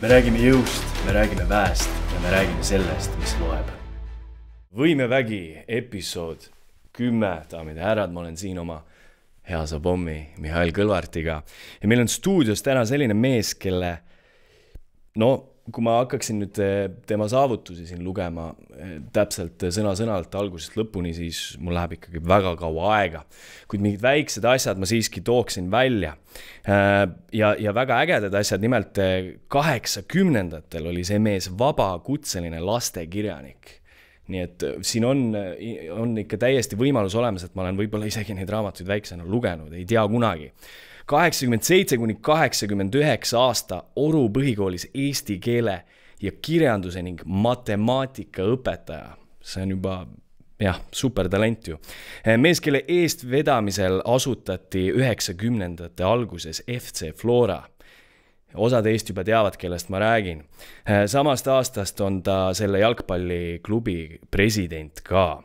Me räägime jõust, me räägime väest ja me räägime sellest, mis loeb. Võimevägi episood 10, daamid ja härrad, ma olen siin oma hea sabommi Mihhail Kõlvartiga. Ja meil on stuudios täna selline mees, kelle, kui ma hakkaksin nüüd tema saavutusi siin lugema täpselt sõna-sõnalt algusest lõpuni, siis mul läheb ikkagi väga kaua aega. Kuid mingid väiksed asjad ma siiski tooksin välja. Ja väga ägedad asjad, nimelt 80-ndatel oli see mees vabakutseline lastekirjanik. Nii et siin on ikka täiesti võimalus olemas, et ma olen võib-olla isegi neid raamatuid väiksena lugenud, ei tea kunagi. 87–89 aasta Oru põhikoolis eesti keele ja kirjanduse ning matemaatika õpetaja. See on juba super talent ju. Mees, kelle eest vedamisel asutati 90-ndate alguses FC Flora. Osad teist juba teavad, kellest ma räägin. Samast aastast on ta selle jalgpalliklubi president ka.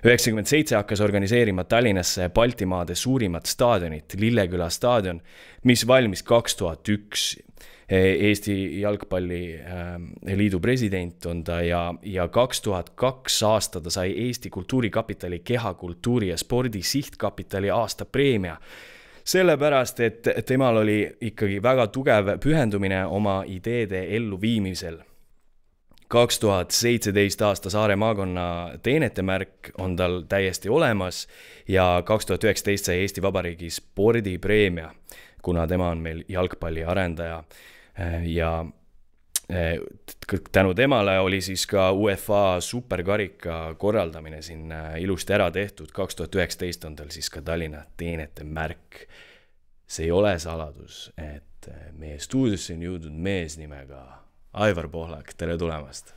97 hakkas organiseerima Tallinnasse Baltimaade suurimat staadionit, Lilleküla staadion, mis valmis 2001. Eesti jalgpalliliidu president on ta ja 2002 aasta ta sai Eesti Kultuurikapitali kehakultuuri ja spordi sihtkapitali aasta preemia. Sellepärast, et temal oli ikkagi väga tugev pühendumine oma ideede ellu viimisel. 2017 aasta Saare maakonna teenete märk on tal täiesti olemas ja 2019 sai Eesti Vabariigi spordipreemia, kuna tema on meil jalgpalli arendaja. Ja tänu temale oli siis ka UEFA superkarika korraldamine siin ilusti ära tehtud. 2019 on tal siis ka Tallinna teenete märk. See ei ole saladus, et meie stuudiosse on jõudnud mees nimega Aivar Pohlak. Tere tulemast.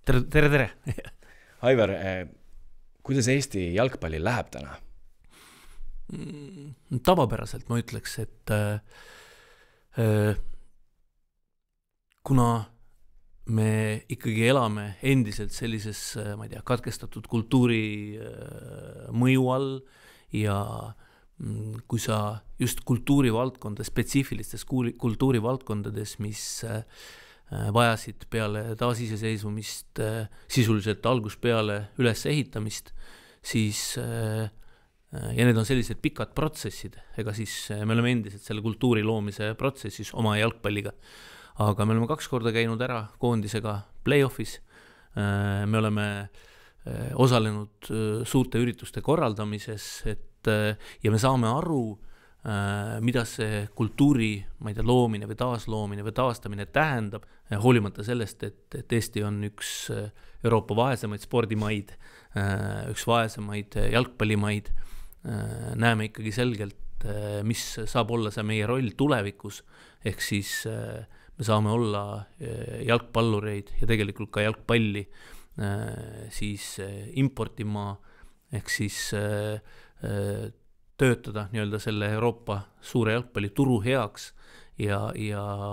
Tere. Aivar, kuidas Eesti jalgpalli läheb täna? Tavapäraselt ma ütleks, et kuna me ikkagi elame endiselt sellises, ma ei tea, katkestatud kultuuri mõju all ja kui sa just kultuurivaldkondades, spetsiifilistes kultuurivaldkondades, mis vajasid peale taasiseseisvumist sisuliselt algust peale üles ehitamist, siis ja need on sellised pikad protsessid, ega siis me oleme endiselt selle kultuuri loomise protsessis oma jalgpalliga. Aga me oleme 2 korda käinud ära koondisega play-offis. Me oleme osalenud suurte ürituste korraldamises, ja me saame aru, mida see kultuuri, ma ei tea, loomine või taasloomine või taastamine tähendab, hoolimata sellest, et Eesti on üks Euroopa vaesemaid spordimaid, üks vaesemaid jalgpallimaid. Näeme ikkagi selgelt, mis saab olla see meie roll tulevikus, ehk siis me saame olla jalgpallureid ja tegelikult ka jalgpalli siis importima, ehk siis töötada nii-öelda selle Euroopa suure jalgpalli turu heaks ja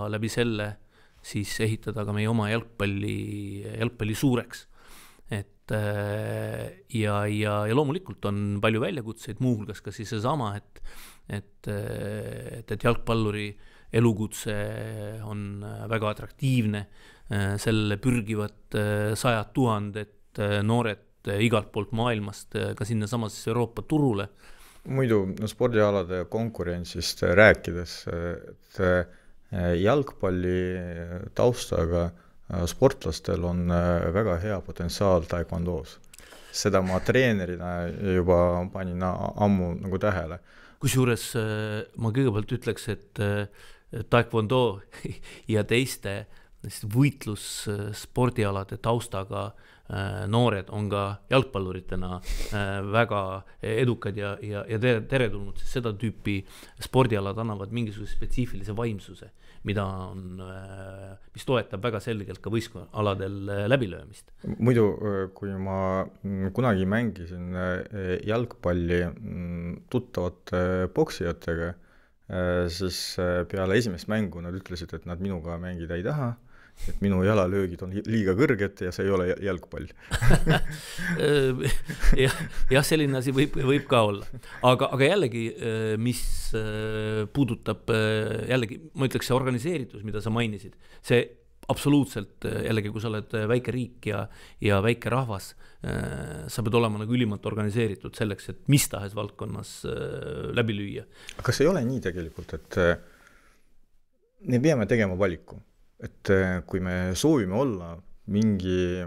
läbi selle siis ehitada ka meie oma jalgpalli suureks. Ja loomulikult on palju väljakutseid, muuhulgas ka siis seesama, et jalgpalluri elukutse on väga atraktiivne, selle pürgivad 100 000 noored igalt poolt maailmast ka sinna samasse Euroopa turule. Muidu spordialade konkurentsist rääkides, et jalgpalli taustaga sportlastel on väga hea potentsiaal taekwondoos. Seda ma treenerina juba panin ammu nagu tähele. Kusjuures ma kõigepealt ütleks, et taekwondo ja teiste võitlusspordialade taustaga noored on ka jalgpalluritena väga edukad ja teretulnud, sest seda tüüpi spordialad annavad mingisuguse spetsiifilise vaimsuse, mis toetab väga selgelt ka võistkonnaladel läbilöömist. Muidu, kui ma kunagi mängisin jalgpalli tuttavate poksijatega, siis peale esimest mängu nad ütlesid, et nad minuga mängida ei taha et minu jalalöögid on liiga kõrged ja see ei ole jalgpall. jah, selline asi võib ka olla. Aga jällegi, mis puudutab jällegi, ma ütleks see organiseeritus, mida sa mainisid, see absoluutselt jällegi, kui sa oled väike riik ja väike rahvas, sa pead olema nagu ülimalt organiseeritud selleks, et mis tahes valdkonnas läbi lüüa. Kas ei ole nii tegelikult, et me peame tegema valiku, et kui me soovime olla mingi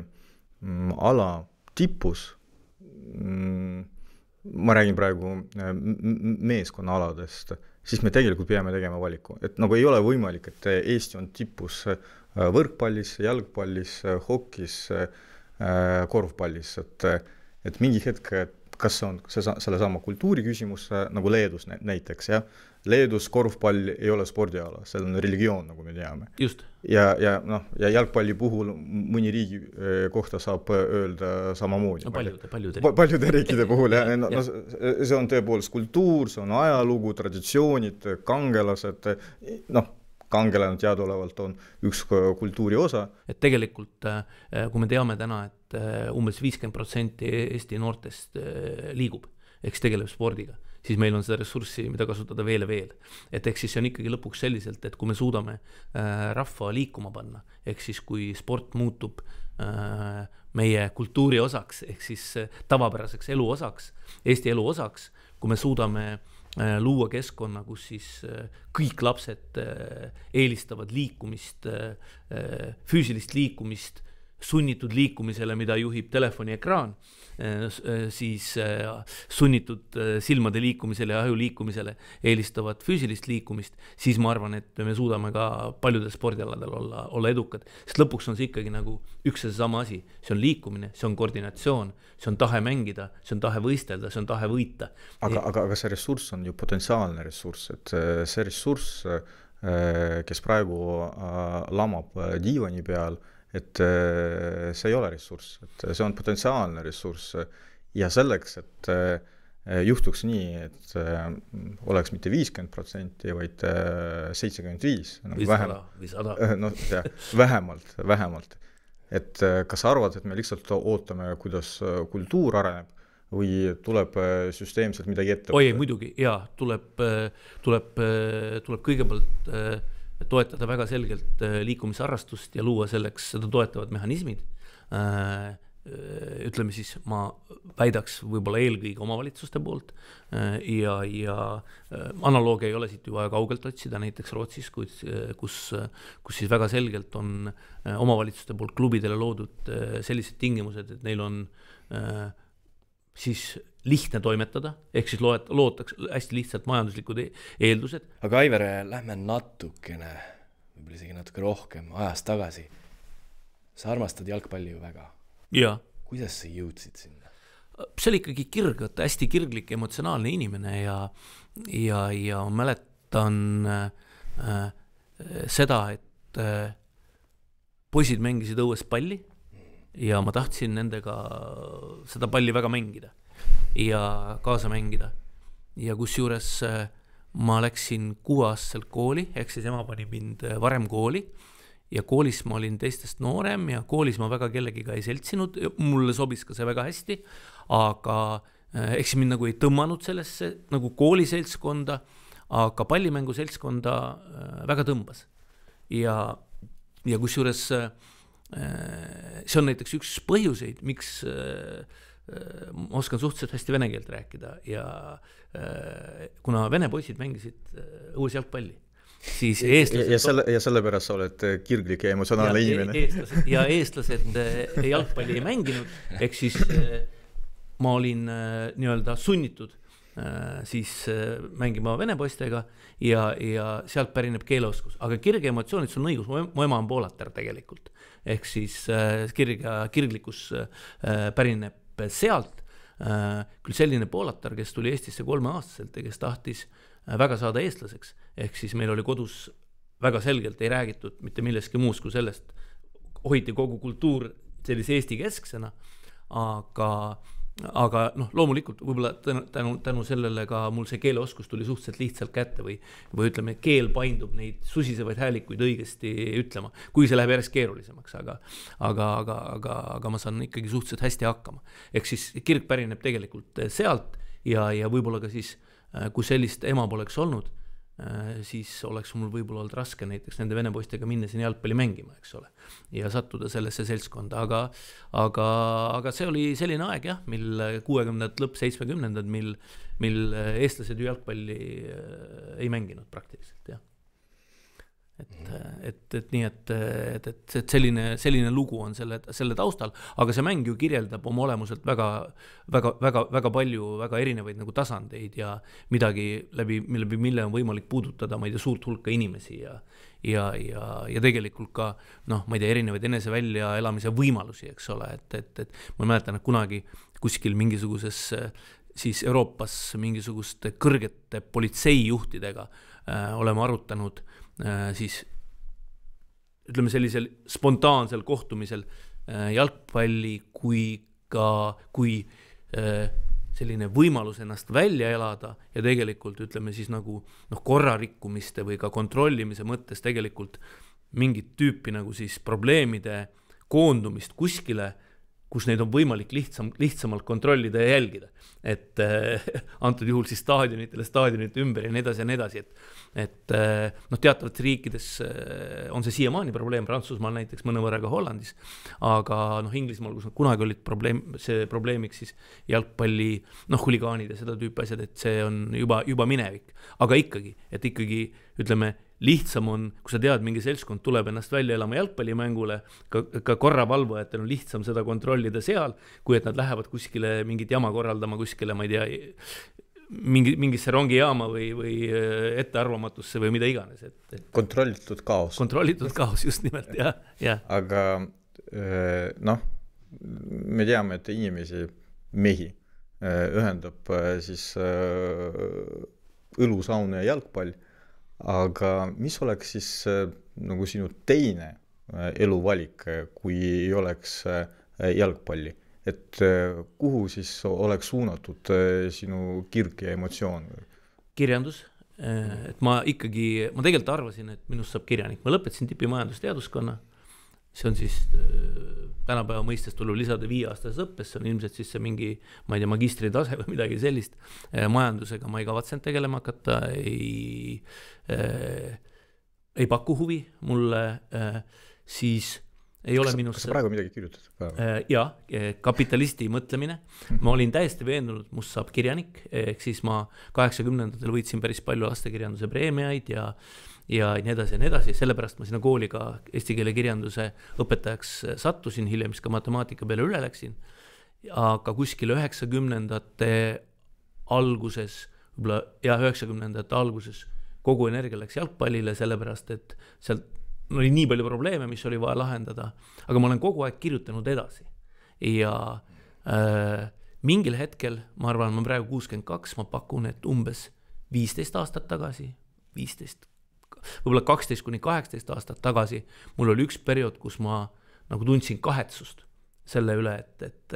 ala tipus, ma räägin praegu meeskonnaaladest, siis me tegelikult peame tegema valiku. Et nagu ei ole võimalik, et Eesti on tipus võrkpallis, jalgpallis, hokis, korvpallis, et mingi hetk, kas see on selle sama kultuuri küsimus, nagu Leedus näiteks, ja Leedus korvpall ei ole spordiala, see on religioon, nagu me teame. Just. Ja jalgpalli puhul mõni riigi kohta saab öelda samamoodi. No, paljude riikide puhul, ja see on tõepoolest kultuur, see on ajalugu, traditsioonid, kangelased, kangelane teadaolevalt on üks kultuuri osa. Et tegelikult, kui me teame täna, et umbes 50% Eesti noortest liigub, eks tegeleb spordiga, siis meil on seda ressurssi, mida kasutada veel ja veel. Et eks siis see on ikkagi lõpuks selliselt, et kui me suudame rahva liikuma panna, ehk siis kui sport muutub meie kultuuri osaks, ehk siis tavapäraseks elu osaks, Eesti elu osaks, kui me suudame luua keskkonna, kus siis kõik lapsed eelistavad liikumist, füüsilist liikumist, sunnitud liikumisele, mida juhib telefoni ekraan, siis sunnitud silmade liikumisele ja aju liikumisele eelistavad füüsilist liikumist, siis ma arvan, et me suudame ka paljudel spordialadel olla edukad. Sest lõpuks on see ikkagi nagu üks ja sama asi. See on liikumine, see on koordinatsioon, see on tahe mängida, see on tahe võistelda, see on tahe võita. Aga see ressurss on ju potentsiaalne ressurss, et see ressurss, kes praegu lamab diivani peal, et see ei ole ressurss, et see on potentsiaalne ressurss ja selleks, et juhtuks nii, et oleks mitte 50%, vaid 75%. Või 100. Vähemalt. Et kas arvad, et me lihtsalt ootame, kuidas kultuur areneb või tuleb süsteemselt midagi ette? Oi, muidugi, jaa, tuleb kõigepealt toetada väga selgelt liikumisharrastust ja luua selleks seda toetavad mehhanismid. Ütleme siis, ma väidaks võib-olla eelkõige omavalitsuste poolt ja analoogia ei ole siit ju vaja kaugelt otsida, näiteks Rootsis, kus siis väga selgelt on omavalitsuste poolt klubidele loodud sellised tingimused, et neil on siis lihtne toimetada, ehk siis loodaks hästi lihtsalt majanduslikud eeldused. Aga Aivar, lähme natukene, võib-olla isegi natuke rohkem ajast tagasi. Sa armastad jalgpalli ju väga. Ja. Kuidas sa jõudsid sinna? See oli ikkagi hästi kirglik, emotsionaalne inimene ja mäletan seda, et poisid mängisid õues palli ja ma tahtsin nendega seda palli väga mängida ja kaasa mängida. Ja kusjuures ma läksin 6-aastaselt kooli, ehk siis ema pani mind varem kooli ja koolis ma olin teistest noorem ja koolis ma väga kellegiga ei seltsinud, mulle sobis ka see väga hästi, aga eks mind nagu ei tõmmanud sellesse nagu kooliseltskonda, aga pallimängu seltskonda väga tõmbas. Ja kusjuures see on näiteks üks põhjuseid, miks ma oskan suhteliselt hästi vene keelt rääkida ja kuna vene poisid mängisid õues jalgpalli, siis eestlased... Ja sellepärast sa oled kirglik ja emotsionaalne inimene. Ja eestlased jalgpalli ei mänginud, ehk siis ma olin nii-öelda sunnitud siis mängima vene poistega ja sealt pärineb keeleoskus. Aga kirge emotsioonid, sul on õigus, mu ema on poolater tegelikult. Ehk siis kirglikkus pärineb sealt. Küll selline poolatar, kes tuli Eestisse 3-aastaselt ja kes tahtis väga saada eestlaseks. Ehk siis meil oli kodus väga selgelt ei räägitud mitte milleski muus kui sellest. Hoiti kogu kultuur sellise Eesti kesksena, aga aga noh, loomulikult võib-olla tänu sellele ka mul see keeleoskus tuli suhteliselt lihtsalt kätte või ütleme, keel paindub neid susisevaid häälikuid õigesti ütlema, kui see läheb järjest keerulisemaks, aga ma saan ikkagi suhteliselt hästi hakkama. Ehk siis kirg pärineb tegelikult sealt ja võib-olla ka siis, kui sellist ema poleks olnud, siis oleks mul võib-olla olnud raske näiteks nende vene poistega minna siin jalgpalli mängima, eks ole, ja sattuda sellesse seltskonda, aga see oli selline aeg jah, mil 60-ndad lõpp 70-ndad, mil eestlased ju jalgpalli ei mänginud praktiliselt, jah. Et nii, et selline lugu on selle taustal, aga see mäng ju kirjeldab oma olemuselt väga palju, väga erinevaid nagu tasandeid ja midagi mille on võimalik puudutada, ma ei tea, suurt hulka inimesi ja tegelikult ka, noh, ma ei tea, erinevaid enese välja elamise võimalusi, eks ole, et ma mäletan, et kunagi kuskil mingisuguses siis Euroopas mingisuguste kõrgete politseijuhtidega oleme arutanud siis ütleme sellisel spontaansel kohtumisel jalgpalli kui selline võimalus ennast välja elada ja tegelikult ütleme siis nagu korrarikkumiste või ka kontrollimise mõttes tegelikult mingit tüüpi nagu siis probleemide koondumist kuskile, kus neid on võimalik lihtsamalt kontrollida ja jälgida. Et antud juhul siis staadionite ümber ja nii edasi, et teatavates riikides on see siiamaani probleem, Prantsusmaal näiteks mõnevõrra ka Hollandis, aga Inglismaal, kus nad kunagi olid probleemiks siis jalgpalli, huligaanid ja seda tüüpi asjad, et see on juba minevik. Aga ikkagi, ütleme, lihtsam on, kui sa tead, mingi seltskond tuleb ennast välja elama jalgpallimängule, ka korravalvajatel on lihtsam seda kontrollida seal, kui et nad lähevad kuskile mingit jama korraldama kuskile, ma ei tea, mingisse rongijaama või ettearvamatusse või mida iganes. Kontrollitud kaos. Kontrollitud kaos, just nimelt, jah. Aga me teame, et inimesi, mehi ühendab siis õlusaun ja jalgpall. Aga mis oleks siis nagu sinu teine eluvalik, kui ei oleks jalgpalli? Et kuhu siis oleks suunatud sinu kirg ja emotsioon? Kirjandus. Et ma tegelikult arvasin, et minust saab kirjanik. Ma lõpetasin tipimajandusteaduskonna. See on siis tänapäeva mõistes tuleb lisada 5-aastases õppes, see on ilmselt siis see mingi, ma ei tea, magistritase või midagi sellist. Majandusega ma ei kavatsenud tegelema hakata, ei paku huvi mulle, siis ei ole minust... Kas sa praegu midagi kirjutad? Jaa, kapitalisti mõtlemine. Ma olin täiesti veendunud, must saab kirjanik, ehk siis ma 80-ndatel võitsin päris palju lastekirjanduse preemiaid ja nii edasi, sellepärast ma sinna kooli ka eesti keele kirjanduse õpetajaks sattusin, hiljem ka matemaatika peale üle läksin, aga kuskil 90-ndate alguses, võib-olla 90-ndate alguses kogu energia läks jalgpallile, sellepärast et seal oli nii palju probleeme, mis oli vaja lahendada, aga ma olen kogu aeg kirjutanud edasi ja mingil hetkel, ma arvan, ma praegu 62, ma pakun, et umbes 15 aastat tagasi, võib-olla 12-18 aastat tagasi, mul oli üks periood, kus ma nagu tundsin kahetsust selle üle, et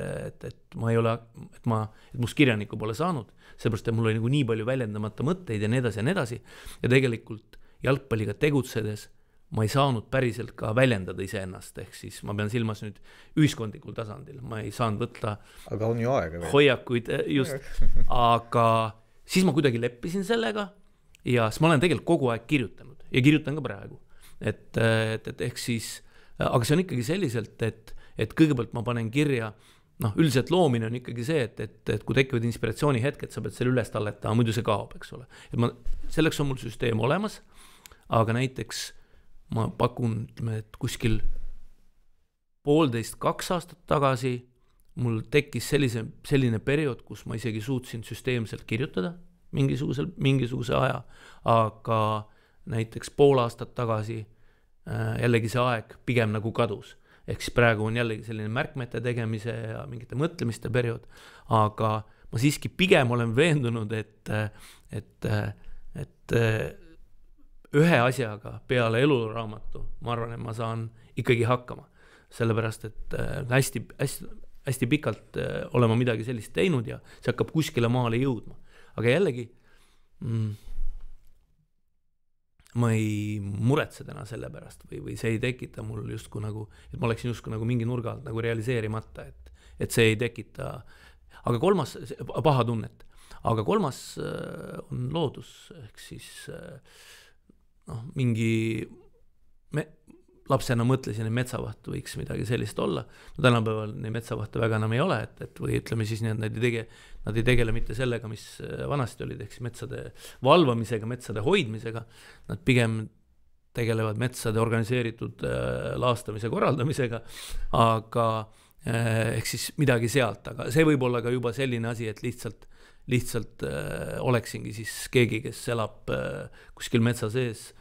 ma ei ole, et must kirjanikku pole saanud, sellepärast, et mul oli nagu nii palju väljendamata mõtteid ja nii edasi. Ja tegelikult jalgpalliga tegutsedes ma ei saanud päriselt ka väljendada iseennast, ehk siis ma pean silmas nüüd ühiskondlikul tasandil, ma ei saanud võtta aga on ju aega veel. Hoiakuid, just, aga siis ma kuidagi leppisin sellega ja siis ma olen tegelikult kogu aeg kirjutanud ja kirjutan ka praegu, et ehk siis, aga see on ikkagi selliselt, et kõigepealt ma panen kirja, üldiselt loomine on ikkagi see, et kui tekivad inspiratsiooni hetk, et sa pead selle üles talletama, muidu see kaob, eks ole. Selleks on mul süsteem olemas, aga näiteks ma pakun, et kuskil 1,5–2 aastat tagasi mul tekkis selline periood, kus ma isegi suutsin süsteemselt kirjutada mingisuguse aja, aga näiteks 1,5 aastat tagasi jällegi see aeg pigem nagu kadus. Ehk siis praegu on jällegi selline märkmete tegemise ja mingite mõtlemiste periood, aga ma siiski pigem olen veendunud, et ühe asjaga peale eluraamatu, ma arvan, et ma saan ikkagi hakkama. Sellepärast, et hästi pikalt olema midagi sellist teinud ja see hakkab kuskile maale jõudma. Aga jällegi, ma ei muretse täna selle pärast või see ei tekita mul justkui nagu, et ma oleksin justkui nagu mingi nurga alt nagu realiseerimata, et see ei tekita, aga kolmas, paha tunnet, aga kolmas on loodus, ehk siis mingi lapsena mõtlesin, et metsavaht võiks midagi sellist olla. No tänapäeval neid metsavahte väga enam ei ole, et või ütleme siis nii, et nad ei tegele mitte sellega, mis vanasti olid, ehk siis metsade valvamisega, metsade hoidmisega. Nad pigem tegelevad metsade organiseeritud laastamise korraldamisega, aga ehk siis midagi sealt, aga see võib olla ka juba selline asi, et lihtsalt oleksingi siis keegi, kes elab kuskil metsa sees,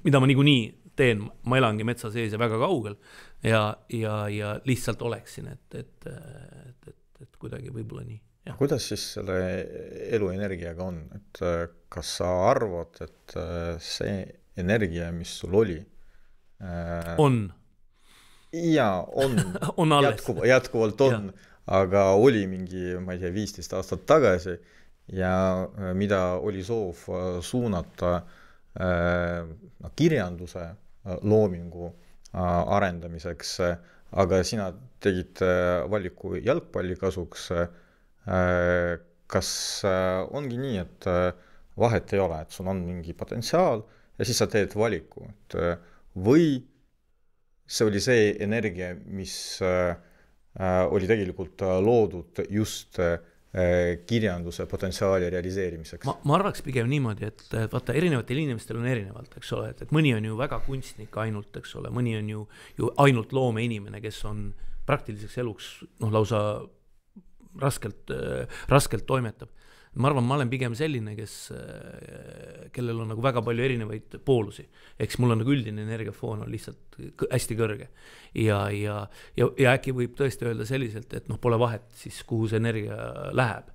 mida ma niikuinii teen, ma elangi metsa sees ja väga kaugel ja lihtsalt oleksin, et kuidagi võib-olla nii. Ja. Kuidas siis selle eluenergiaga on, et kas sa arvad, et see energia, mis sul oli on on jätkuvalt on, aga oli mingi, ma ei tea, 15 aastat tagasi ja mida oli soov suunata kirjanduse loomingu arendamiseks, aga sina tegid valiku jalgpalli kasuks. Kas ongi nii, et vahet ei ole, et sul on mingi potentsiaal ja siis sa teed valiku, et või see oli see energia, mis oli tegelikult loodud just kirjanduse potentsiaali realiseerimiseks? Ma arvaks pigem niimoodi, et vaata, erinevatel inimestel on erinevalt, eks ole, et mõni on ju väga kunstnik ainult, eks ole, mõni on ju ainult loome inimene, kes on praktiliseks eluks lausa raskelt toimetab. Ma arvan, ma olen pigem selline, kellel on nagu väga palju erinevaid poolusi. Eks mul on nagu üldine energiafoon on lihtsalt hästi kõrge. Ja äkki võib tõesti öelda selliselt, et pole vahet siis, kuhu see energia läheb.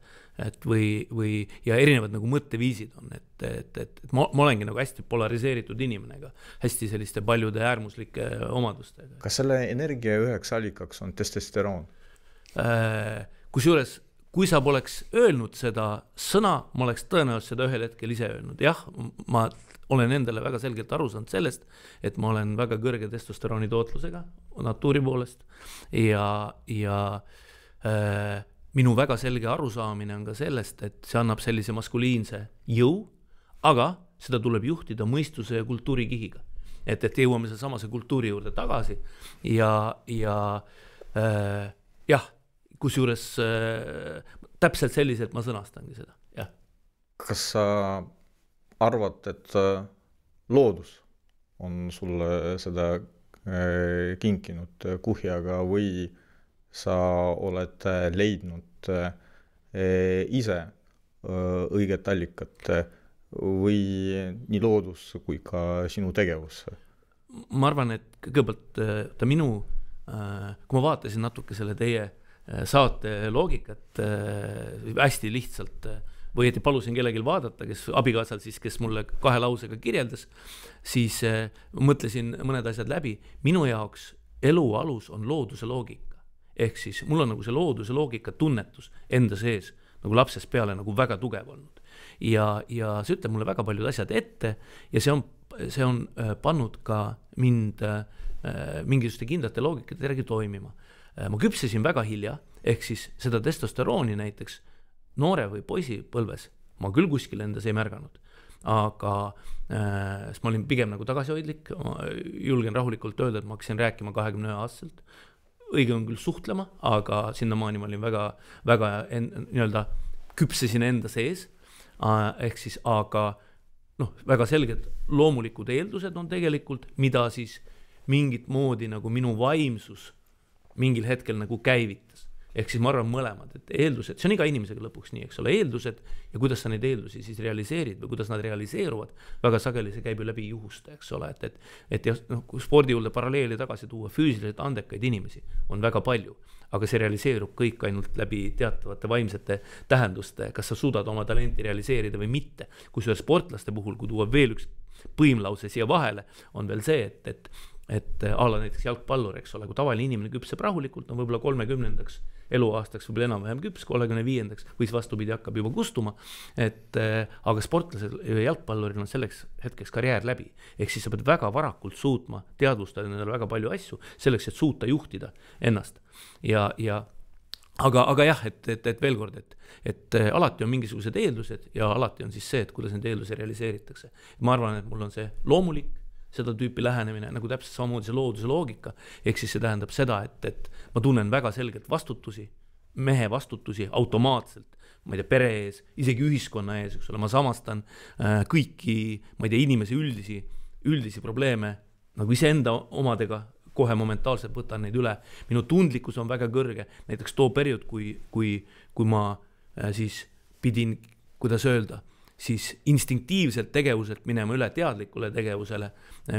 Et või ja erinevad nagu mõtteviisid on, et ma olengi nagu hästi polariseeritud inimenega, hästi selliste paljude äärmuslike omadustega. Kas selle energia üheks allikaks on testosteroon? Kusjuures, kui sa poleks öelnud seda sõna, ma oleks tõenäoliselt seda ühel hetkel ise öelnud. Jah, ma olen endale väga selgelt aru saanud sellest, et ma olen väga kõrge testosterooni tootlusega natuuri poolest ja minu väga selge arusaamine on ka sellest, et see annab sellise maskuliinse jõu, aga seda tuleb juhtida mõistuse ja kultuuri kihiga. Et jõuame samase kultuuri juurde tagasi ja kusjuures täpselt selliselt ma sõnastangi seda. Ja. Kas sa arvad, et loodus on sulle seda kinkinud kuhjaga või sa oled leidnud ise õiget allikat või nii loodus kui ka sinu tegevus? Ma arvan, et kõigepealt kui ma vaatasin natuke selle teie saate loogikat hästi lihtsalt või palusin kellelgi vaadata, kes abikaasal siis, kes mulle 2 lausega kirjeldas, siis mõtlesin mõned asjad läbi. Minu jaoks elu alus on looduse loogika. Ehk siis mul on nagu see looduse loogika tunnetus enda sees nagu lapsest peale nagu väga tugev olnud. Ja see ütleb mulle väga paljud asjad ette ja see on pannud ka mind mingisuguste kindlate loogikate järgi toimima. Ma küpsesin väga hilja, ehk siis seda testosterooni näiteks noore või poisi põlves ma küll kuskil endas ei märganud, aga ma olin pigem nagu tagasihoidlik, julgen rahulikult öelda, et ma hakkasin rääkima 21-aastaselt, õige on küll suhtlema, aga sinnamaani ma olin väga nii-öelda küpsesin enda sees, ehk siis aga väga selged loomulikud eeldused on tegelikult, mida siis mingit moodi nagu minu vaimsus mingil hetkel nagu käivitas. Ehk siis ma arvan mõlemad, et eeldused, see on iga inimesega lõpuks nii, eks ole, eeldused ja kuidas sa neid eeldusi siis realiseerid või kuidas nad realiseeruvad, väga sageli see käib ju läbi juhuste, eks ole, et kui spordi juurde paralleeli tagasi tuua, füüsiliselt andekaid inimesi on väga palju, aga see realiseerub kõik ainult läbi teatavate vaimsete tähenduste, kas sa suudad oma talenti realiseerida või mitte. Kusjuures sportlaste puhul, kui tuua veel üks põimlause siia vahele, on veel see, et et ala näiteks jalgpallur, eks ole, kui tavaline inimene küpseb rahulikult, no võib-olla 30. eluaastaks, võib-olla enam-vähem küps, 35. või siis vastupidi hakkab juba kustuma, aga sportlasel ja jalgpalluril on selleks hetkeks karjäär läbi. Ehk siis sa pead väga varakult suutma teadvustada nendele väga palju asju, selleks, et suuta juhtida ennast. Aga jah, et veel kord, et alati on mingisugused eeldused ja alati on siis see, et kuidas need eeldused realiseeritakse. Ma arvan, et mul on see loomulik, seda tüüpi lähenemine, nagu täpselt samamoodi see looduse loogika, ehk siis see tähendab seda, et ma tunnen väga selgelt vastutusi, mehe vastutusi automaatselt, ma ei tea, pere ees, isegi ühiskonna ees, eks ole, ma samastan kõiki, ma ei tea, inimese üldisi probleeme nagu iseenda omadega, kohe momentaalselt võtan neid üle. Minu tundlikkus on väga kõrge, näiteks too periood, kui ma siis pidin, kuidas öelda, siis instinktiivselt tegevuselt minema üle teadlikule tegevusele,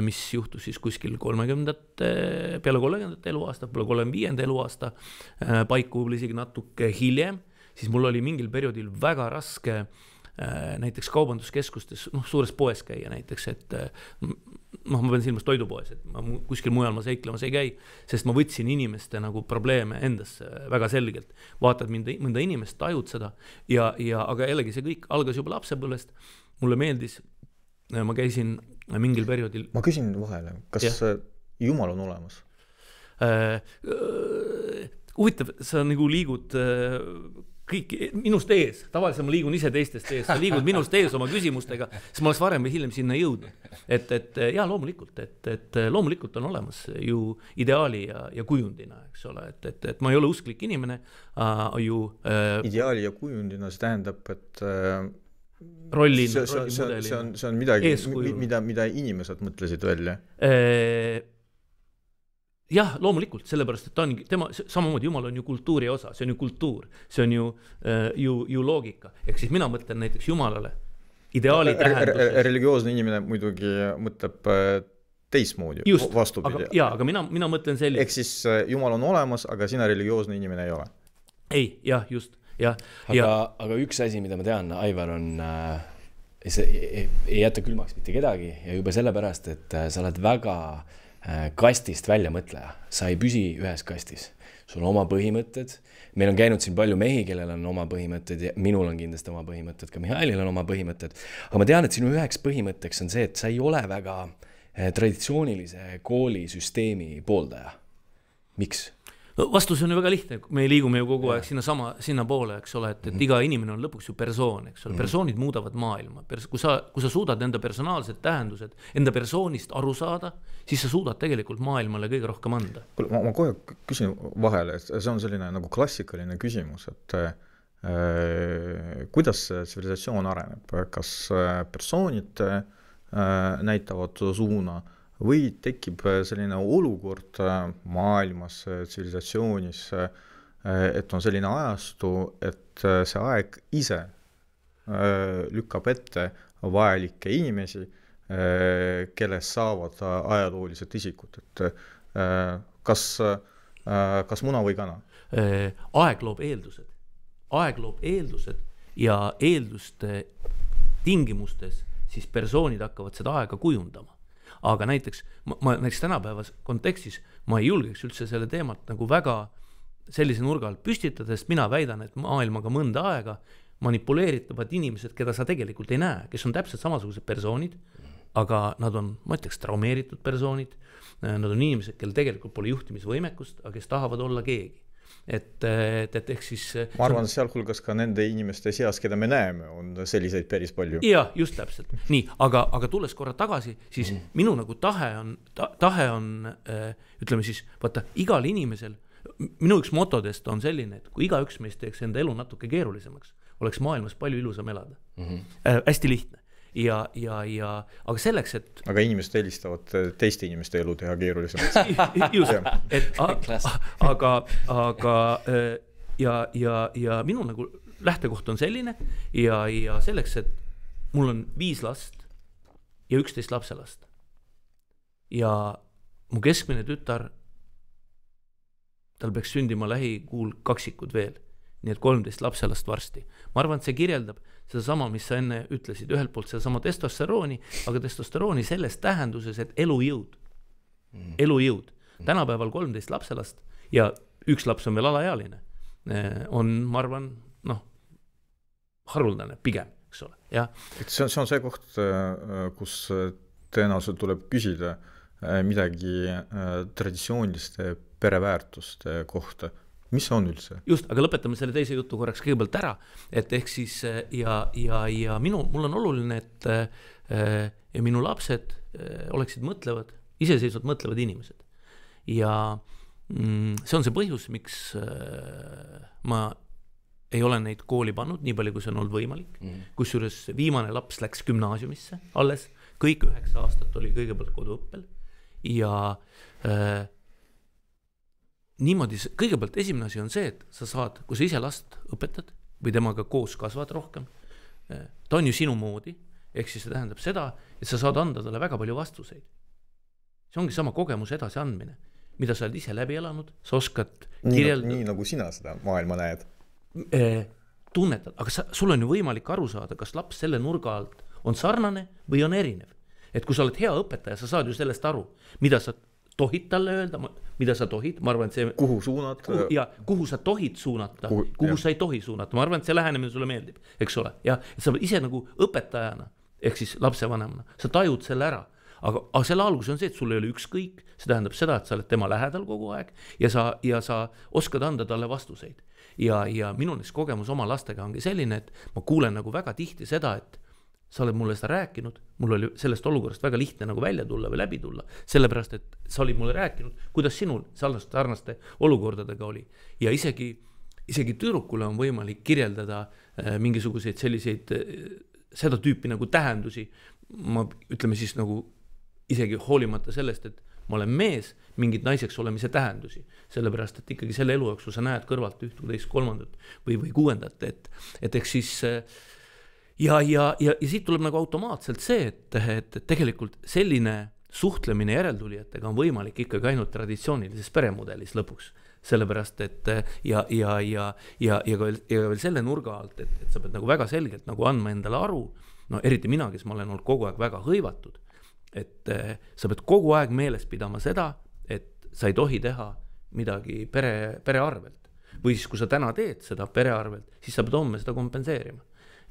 mis juhtus siis kuskil peale 30. eluaasta, peale 35. eluaasta, paiku võib-olla isegi natuke hiljem, siis mul oli mingil perioodil väga raske näiteks kaubanduskeskustes, suures poes käia näiteks, et ma pean silmas toidupoes, et kuskil mujal ma seiklemas ei käi, sest ma võtsin inimeste nagu probleeme endasse väga selgelt. Vaatad mõnda inimest, tajud seda, aga jällegi see kõik algas juba lapsepõlvest. Mulle meeldis, ma käisin mingil perioodil. Ma küsin vahele, kas Jumal on olemas? Huvitav, sa nagu liigud kõik minust ees, tavaliselt ma liigun ise teistest ees, sa liigud minust ees oma küsimustega, siis ma oleks varem või hiljem sinna jõudnud. Et jaa, loomulikult, et loomulikult on olemas ju ideaali ja kujundina, eks ole, et ma ei ole usklik inimene, ideaali ja kujundina, see tähendab, et rollina, see on midagi, mida inimesed mõtlesid välja. Jah, loomulikult, sellepärast, et ta on tema, samamoodi Jumal on ju kultuuri osa, see on ju kultuur, see on ju loogika. Ehk siis mina mõtlen näiteks Jumalale ideaali tähenduses. Religioosne inimene muidugi mõtleb teistmoodi, vastupidi. Aga mina mõtlen selline. Ehk siis Jumal on olemas, aga sina religioosne inimene ei ole. Ei, jah, just. Ja. Aga üks asi, mida ma tean, Aivar on, ei jäta külmaks mitte kedagi ja juba sellepärast, et sa oled väga kastist välja mõtleja. Sa ei püsi ühes kastis. Sul on oma põhimõtted. Meil on käinud siin palju mehi, kellel on oma põhimõtted ja minul on kindlasti oma põhimõtted, ka Mihhailil on oma põhimõtted. Aga ma tean, et sinu üheks põhimõtteks on see, et sa ei ole väga traditsioonilise koolisüsteemi pooldaja. Miks? No, vastus on ju väga lihtne, me liigume ju kogu aeg sinna poole, eks ole, et iga inimene on lõpuks ju persoon, eks ole, persoonid muudavad maailma. Kui sa suudad enda personaalsed tähendused, enda persoonist aru saada, siis sa suudad tegelikult maailmale kõige rohkem anda. Ma kohe küsin vahele, et see on selline nagu klassikaline küsimus, et kuidas tsivilisatsioon areneb, kas persoonid näitavad suuna või tekib selline olukord maailmas, tsivilisatsioonis, et on selline ajastu, et see aeg ise lükkab ette vajalikke inimesi, kellest saavad ajaloolised isikud. Et kas muna või kana? Aeg loob eeldused ja eelduste tingimustes siis persoonid hakkavad seda aega kujundama. Aga näiteks tänapäevas kontekstis ma ei julgeks üldse selle teemat nagu väga sellise nurga alt püstitada, sest mina väidan, et maailmaga mõnda aega manipuleeritavad inimesed, keda sa tegelikult ei näe, kes on täpselt samasugused persoonid, aga nad on, ma ütleks, traumeeritud persoonid, nad on inimesed, kel tegelikult pole juhtimisvõimekust, aga kes tahavad olla keegi. Et ehk siis ma arvan, sealhulgas ka nende inimeste seas, keda me näeme, on selliseid päris palju. Jah, just täpselt. Nii, aga tulles korra tagasi, siis minu nagu tahe on ütleme siis, vaata, igal inimesel, minu üks motodest on selline, et kui igaüks meist teeks enda elu natuke keerulisemaks, oleks maailmas palju ilusam elada. Hästi lihtne. Aga selleks, et aga inimesed eelistavad teiste inimeste elu teha keerulisemaks. Just, aga minu nagu lähtekoht on selline ja selleks, et mul on 5 last ja 11 lapselast ja mu keskmine tütar, tal peaks sündima lähikuul kaksikud veel, nii et 13 lapselast varsti. Ma arvan, et see kirjeldab seda sama, mis sa enne ütlesid, ühelt poolt seda sama testosterooni, aga testosterooni selles tähenduses, et elujõud. elujõud. Tänapäeval 13 lapselast ja üks laps on veel alaealine. On, ma arvan, haruldane pigem, eks ole. Ja. See on see koht, kus tõenäoliselt tuleb küsida midagi traditsiooniliste pereväärtuste kohta. Mis on üldse? Just, aga lõpetame selle teise jutu korraks kõigepealt ära, et ehk siis ja mul on oluline, et minu lapsed oleksid iseseisvalt mõtlevad inimesed. Ja see on see põhjus, miks ma ei ole neid kooli pannud, nii palju kui see on olnud võimalik. Kusjuures viimane laps läks gümnaasiumisse alles, kõik 9 aastat oli kõigepealt koduõppel ja niimoodi, kõigepealt esimene asi on see, et sa saad, kui sa ise last õpetad või temaga koos kasvad rohkem, ta on ju sinu moodi, ehk siis see tähendab seda, et sa saad anda talle väga palju vastuseid. See ongi sama kogemus edasi andmine, mida sa oled ise läbi elanud, sa oskad kirjeldada. Nii nagu sina seda maailma näed. Tunnetad, aga sul on ju võimalik aru saada, kas laps selle nurga alt on sarnane või on erinev. Et kui sa oled hea õpetaja, sa saad ju sellest aru, mida sa tohid talle öelda, mida sa tohid, ma arvan, et see kuhu suunata ja kuhu sa tohid suunata, kuhu sa ei tohi suunata, ma arvan, et see lähenemine sulle meeldib, eks ole, ja sa ise nagu õpetajana ehk siis lapsevanemana, sa tajud selle ära, aga selle algus on see, et sul ei ole ükskõik, see tähendab seda, et sa oled tema lähedal kogu aeg ja sa oskad anda talle vastuseid ja minu kogemus oma lastega ongi selline, et ma kuulen nagu väga tihti seda, et sa oled mulle seda rääkinud, mul oli sellest olukorrast väga lihtne nagu välja tulla või läbi tulla, sellepärast, et sa olid mulle rääkinud, kuidas sinul sarnaste olukordadega oli. Ja isegi tüdrukule on võimalik kirjeldada mingisuguseid selliseid, seda tüüpi nagu tähendusi, ma ütleme siis nagu isegi hoolimata sellest, et ma olen mees, mingid naiseks olemise tähendusi, sellepärast, et ikkagi selle elu jooksul sa näed kõrvalt üht, teist, kolmandat või kuuendat, et eks siis ja siit tuleb nagu automaatselt see, et tegelikult selline suhtlemine järeltulijatega on võimalik ikkagi ainult traditsioonilises peremudelis lõpuks. Sellepärast, et ja ka veel selle nurga alt, et sa pead nagu väga selgelt nagu andma endale aru, eriti mina, kes ma olen olnud kogu aeg väga hõivatud, et sa pead kogu aeg meeles pidama seda, et sa ei tohi teha midagi pere arvelt. Või siis, kui sa täna teed seda pere arvelt, siis sa pead homme seda kompenseerima.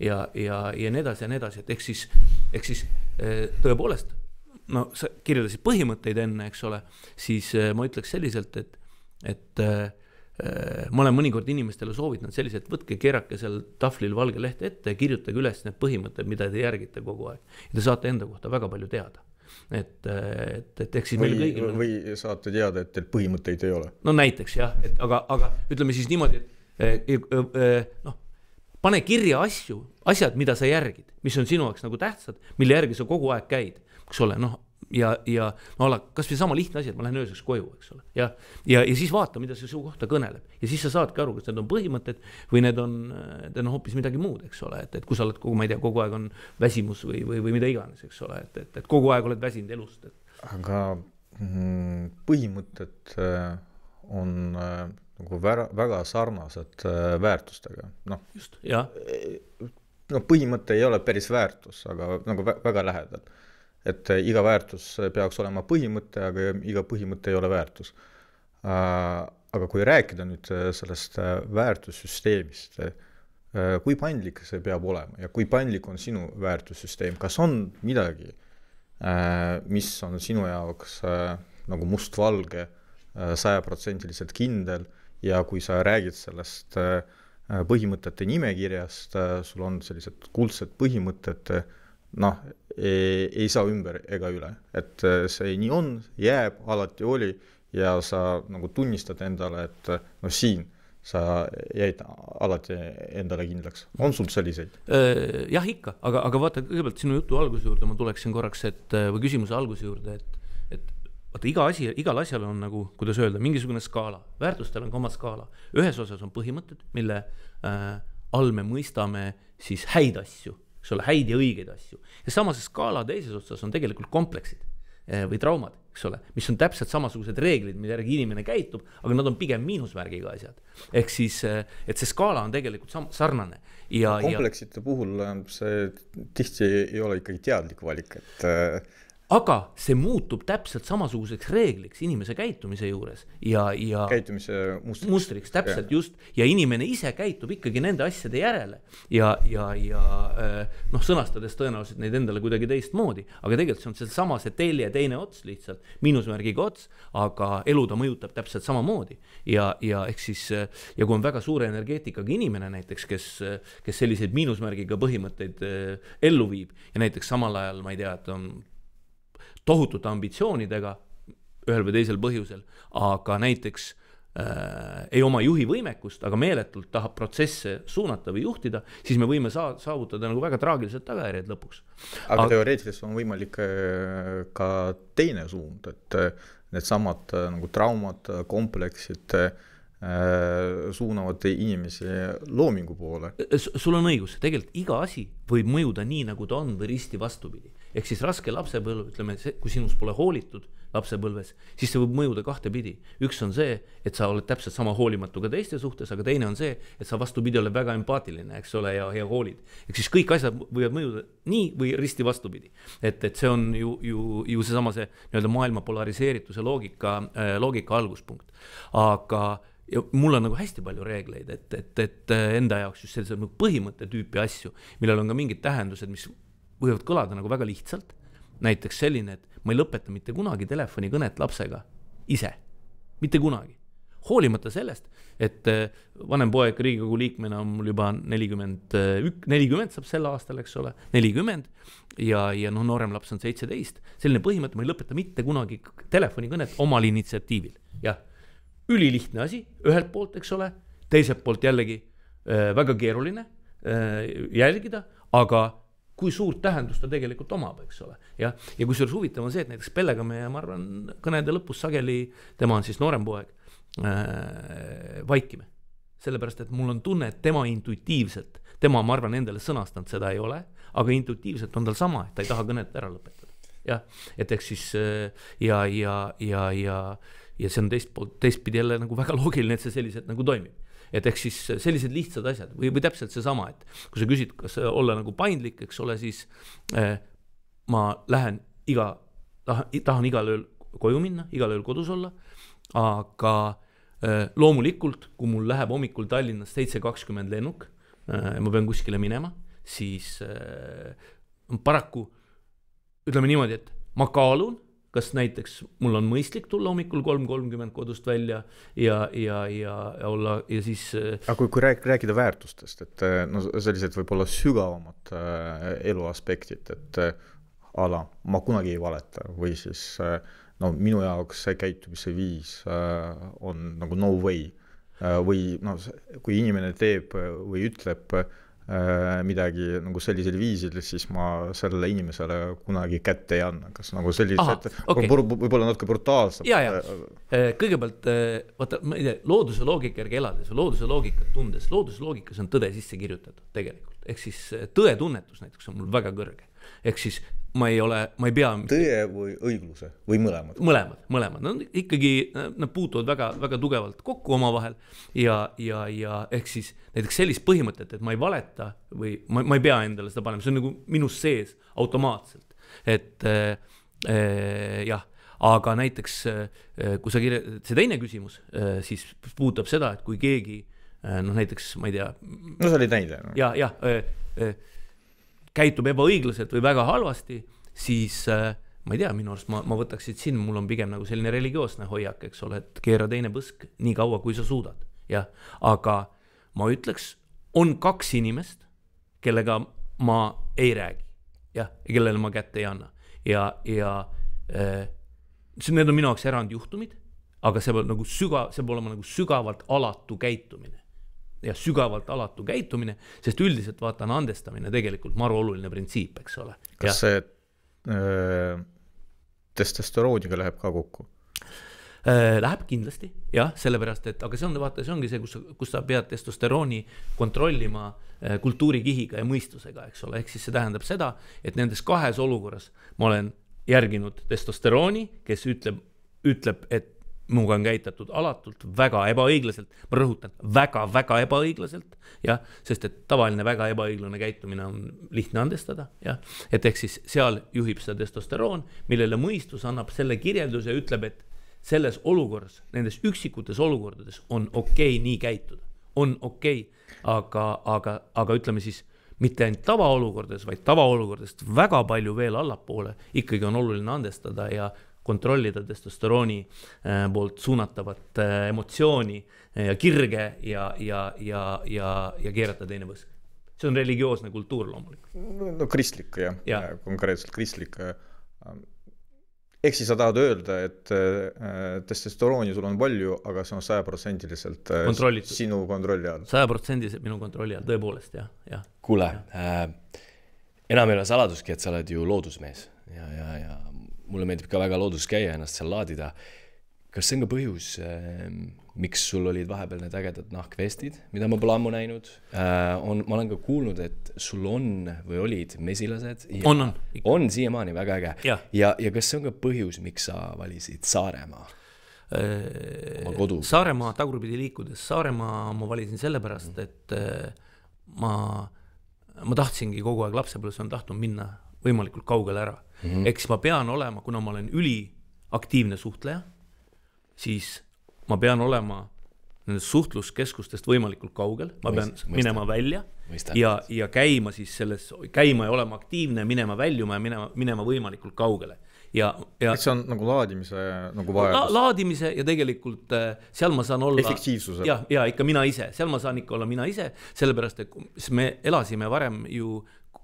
Ja nii edasi, et ehk siis tõepoolest, sa kirjeldasid põhimõtteid enne, eks ole, siis ma ütleks selliselt, et ma olen mõnikord inimestele soovitanud selliselt, võtke keerake seal taflil valge leht ette ja kirjutage üles need põhimõtted, mida te järgite kogu aeg. Ja te saate enda kohta väga palju teada. Et eks siis meil kõigil või saate teada, et teil põhimõtteid ei ole. No näiteks jah, aga ütleme siis niimoodi, et pane kirja asjad, mida sa järgid, mis on sinu jaoks nagu tähtsad, mille järgi sa kogu aeg käid, eks ole, kas või sama lihtne asi, et ma lähen ööseks koju, eks ole, ja siis vaata, mida see su kohta kõneleb, ja siis sa saadki aru, kas need on põhimõtted või need on hoopis midagi muud, eks ole, et kui sa oled kogu aeg on väsimus või mida iganes, eks ole, et kogu aeg oled väsinud elust. Aga põhimõtted on nagu väga sarnased väärtustega. Just, jah. Põhimõte ei ole päris väärtus, aga nagu väga lähedal. Et iga väärtus peaks olema põhimõte, aga iga põhimõte ei ole väärtus. Aga kui rääkida nüüd sellest väärtussüsteemist, kui paindlik see peab olema ja kui paindlik on sinu väärtussüsteem, kas on midagi, mis on sinu jaoks nagu mustvalge, 100% kindel ja kui sa räägid sellest põhimõtete nimekirjast, sul on sellised kuldsed põhimõtted, ei saa ümber ega üle. Et see nii on, jääb, alati oli ja sa nagu tunnistad endale, et siin sa jäid alati endale kindlaks. On sul selliseid? Jah, ikka, aga vaata kõigepealt sinu jutu alguse juurde ma tuleksin korraks, või küsimuse alguse juurde, et vaata igal asjal on nagu, kuidas öelda, mingisugune skaala. Väärtustel on ka oma skaala. Ühes osas on põhimõtted, mille all me mõistame siis häid asju, eks ole, häid ja õigeid asju. Ja sama see skaala teises otsas on tegelikult kompleksid või traumad, eks ole, mis on täpselt samasugused reeglid, mille järgi inimene käitub, aga nad on pigem miinusmärgiga asjad. Ehk siis, et see skaala on tegelikult sarnane. Kompleksite puhul see tihti ei ole ikkagi teadlik valik, et aga see muutub täpselt samasuguseks reegliks inimese käitumise juures ja käitumise mustriks täpselt just ja inimene ise käitub ikkagi nende asjade järele ja noh, sõnastades tõenäoliselt neid endale kuidagi teistmoodi, aga tegelikult see on seesama see telje teine ots lihtsalt, miinusmärgiga ots, aga elu ta mõjutab täpselt samamoodi ja ehk siis ja kui on väga suure energeetikaga inimene näiteks, kes selliseid miinusmärgiga põhimõtteid ellu viib ja näiteks samal ajal, ma ei tea, et on tohutute ambitsioonidega ühel või teisel põhjusel, aga näiteks ei oma juhi võimekust, aga meeletult tahab protsesse suunata või juhtida, siis me võime saavutada nagu väga traagilised tagajärjed lõpuks. Aga teoreetiliselt on võimalik ka teine suund, et need samad nagu traumad, kompleksid suunavad inimesi loomingu poole. Sul on õigus, tegelikult iga asi võib mõjuda nii, nagu ta on või risti vastupidi. Ehk siis raske lapsepõlv, ütleme, kui sinust pole hoolitud lapsepõlves, siis see võib mõjuda kahte pidi. Üks on see, et sa oled täpselt sama hoolimatu ka teiste suhtes, aga teine on see, et sa vastupidi oled väga empaatiline, eks ole, ja hoolid. Ehk siis kõik asjad võivad mõjuda nii või risti vastupidi. Et see on ju seesama see nii-öelda maailma polariseerituse loogika alguspunkt. Aga ja mul on nagu hästi palju reegleid, et enda jaoks just sellised nagu põhimõtte tüüpi asju, millel on ka mingid tähendused, mis võivad kõlada nagu väga lihtsalt. Näiteks selline, et ma ei lõpeta mitte kunagi telefonikõnet lapsega ise. Mitte kunagi. Hoolimata sellest, et vanem poeg Riigikogu liikmena on mul juba 40 saab sel aastal, eks ole, 40 ja noh, noorem laps on 17. Selline põhimõte, ma ei lõpeta mitte kunagi telefonikõnet omal initsiatiivil. Jah. Ülilihtne asi, ühelt poolt, eks ole, teiselt poolt jällegi väga keeruline jälgida, aga kui suurt tähendust ta tegelikult omab, eks ole. Ja kui suures huvitav on see, et näiteks Pellega me, ma arvan, kõnede lõpus sageli, tema on siis noorem poeg, vaikime. Sellepärast, et mul on tunne, et tema intuitiivselt, tema, ma arvan, endale sõnastanud seda ei ole, aga intuitiivselt on tal sama, et ta ei taha kõnet ära lõpetada. Ja, et eks siis ja see on teistpidi jälle nagu väga loogiline, et see selliselt nagu toimib. Et eks siis sellised lihtsad asjad või täpselt see sama, et kui sa küsid, kas olla nagu paindlik, eks ole, siis ma lähen tahan igal ööl koju minna, igal ööl kodus olla, aga loomulikult, kui mul läheb hommikul Tallinnas 7:20 lennuk, ma pean kuskile minema, siis paraku ütleme niimoodi, et ma kaalun, kas näiteks mul on mõistlik tulla hommikul 3:30 kodust välja ja olla ja siis aga kui rääkida väärtustest, et no sellised võib-olla sügavamad elu aspektid, et ma kunagi ei valeta või siis no minu jaoks see käitumise viis on nagu no way või no kui inimene teeb või ütleb midagi nagu sellisel viisil, siis ma sellele inimesele kunagi kätte ei anna. Kas nagu sellised, võib-olla natuke brutaalsed. Kõigepealt, vaata, ma ei tea, looduse loogika järgi elades või looduse loogikat tundes, looduse loogikas on tõde sisse kirjutatud tegelikult. Ehk siis tõe tunnetus näiteks on mul väga kõrge. Ehk siis ma ei pea tõe või õigluse või mõlemad? Mõlemad. No, ikkagi nad puutuvad väga, väga tugevalt kokku omavahel ja ehk siis näiteks sellist põhimõtet, et ma ei valeta või ma ei pea endale seda panema, see on nagu minus sees automaatselt. Et jah, aga näiteks kui sa see teine küsimus, siis puutab seda, et kui keegi noh näiteks, ma ei tea no see oli näide. No. Käitub ebaõiglaselt või väga halvasti, siis ma ei tea, minu arust ma võtaksid siin, mul on pigem nagu selline religioosne hoiak, eks ole, et keera teine põsk nii kaua, kui sa suudad. Ja, aga ma ütleks, on 2 inimest, kellega ma ei räägi ja kellele ma kätte ei anna. Ja need on minu jaoks erandjuhtumid, aga see peab olema nagu sügavalt alatu käitumine. Ja sügavalt alatu käitumine, sest üldiselt vaatan andestamine tegelikult maru oluline printsiip, eks ole. Kas see testosterooniga läheb ka kokku? Läheb kindlasti, jah, sellepärast, et aga see ongi see, kus sa pead testosterooni kontrollima kultuurikihiga ja mõistusega, eks ole. Ehk siis see tähendab seda, et nendes 2 olukorras ma olen järginud testosterooni, kes ütleb, et minuga on käitatud alatult, väga ebaõiglaselt, ma rõhutan, väga ebaõiglaselt, jah, sest et tavaline väga ebaõiglane käitumine on lihtne andestada, jah, et ehk siis seal juhib seda testosteroon, millele mõistus annab selle kirjelduse ja ütleb, et selles olukorras, nendes üksikutes olukordades on okei nii käituda, on okei, aga ütleme siis, mitte ainult tavaolukordades, vaid tavaolukordadest väga palju veel allapoole ikkagi on oluline andestada ja kontrollida testosterooni poolt suunatavat emotsiooni ja kirge ja keerata teine võsk. See on religioosne kultuur loomulikult. No kristlik, jah. Konkreetselt kristlik. Ehk siis sa tahad öelda, et testosterooni sul on palju, aga see on 100% sinu kontrolli all. 100% minu kontrolli all, tõepoolest, jah. Kuule, enam ei ole saladuski, et sa oled ju loodusmees ja mulle meeldib ka väga loodus käia, ennast seal laadida. Kas see on ka põhjus, miks sul olid vahepeal need ägedad nahkvestid, mida ma pole ammu näinud? Ma olen ka kuulnud, et sul on või olid mesilased. On siiamaani väga äge. Ja kas see on ka põhjus, miks sa valisid Saaremaa? Saaremaa tagurpidi liikudes. Saaremaa ma valisin sellepärast, et ma tahtsingi kogu aeg lapsepõlves on tahtnud minna võimalikult kaugele ära. Eks ma pean olema, kuna ma olen üliaktiivne suhtleja, siis ma pean olema nendest suhtluskeskustest võimalikult kaugel, ma pean minema välja ja käima siis selles, käima ja olema aktiivne, minema väljuma ja minema võimalikult kaugele. Ja see on nagu laadimise nagu vajadus. Laadimise ja tegelikult seal ma saan olla efektiivsuse. Ja ikka mina ise, seal ma saan ikka olla mina ise, sellepärast, et me elasime varem ju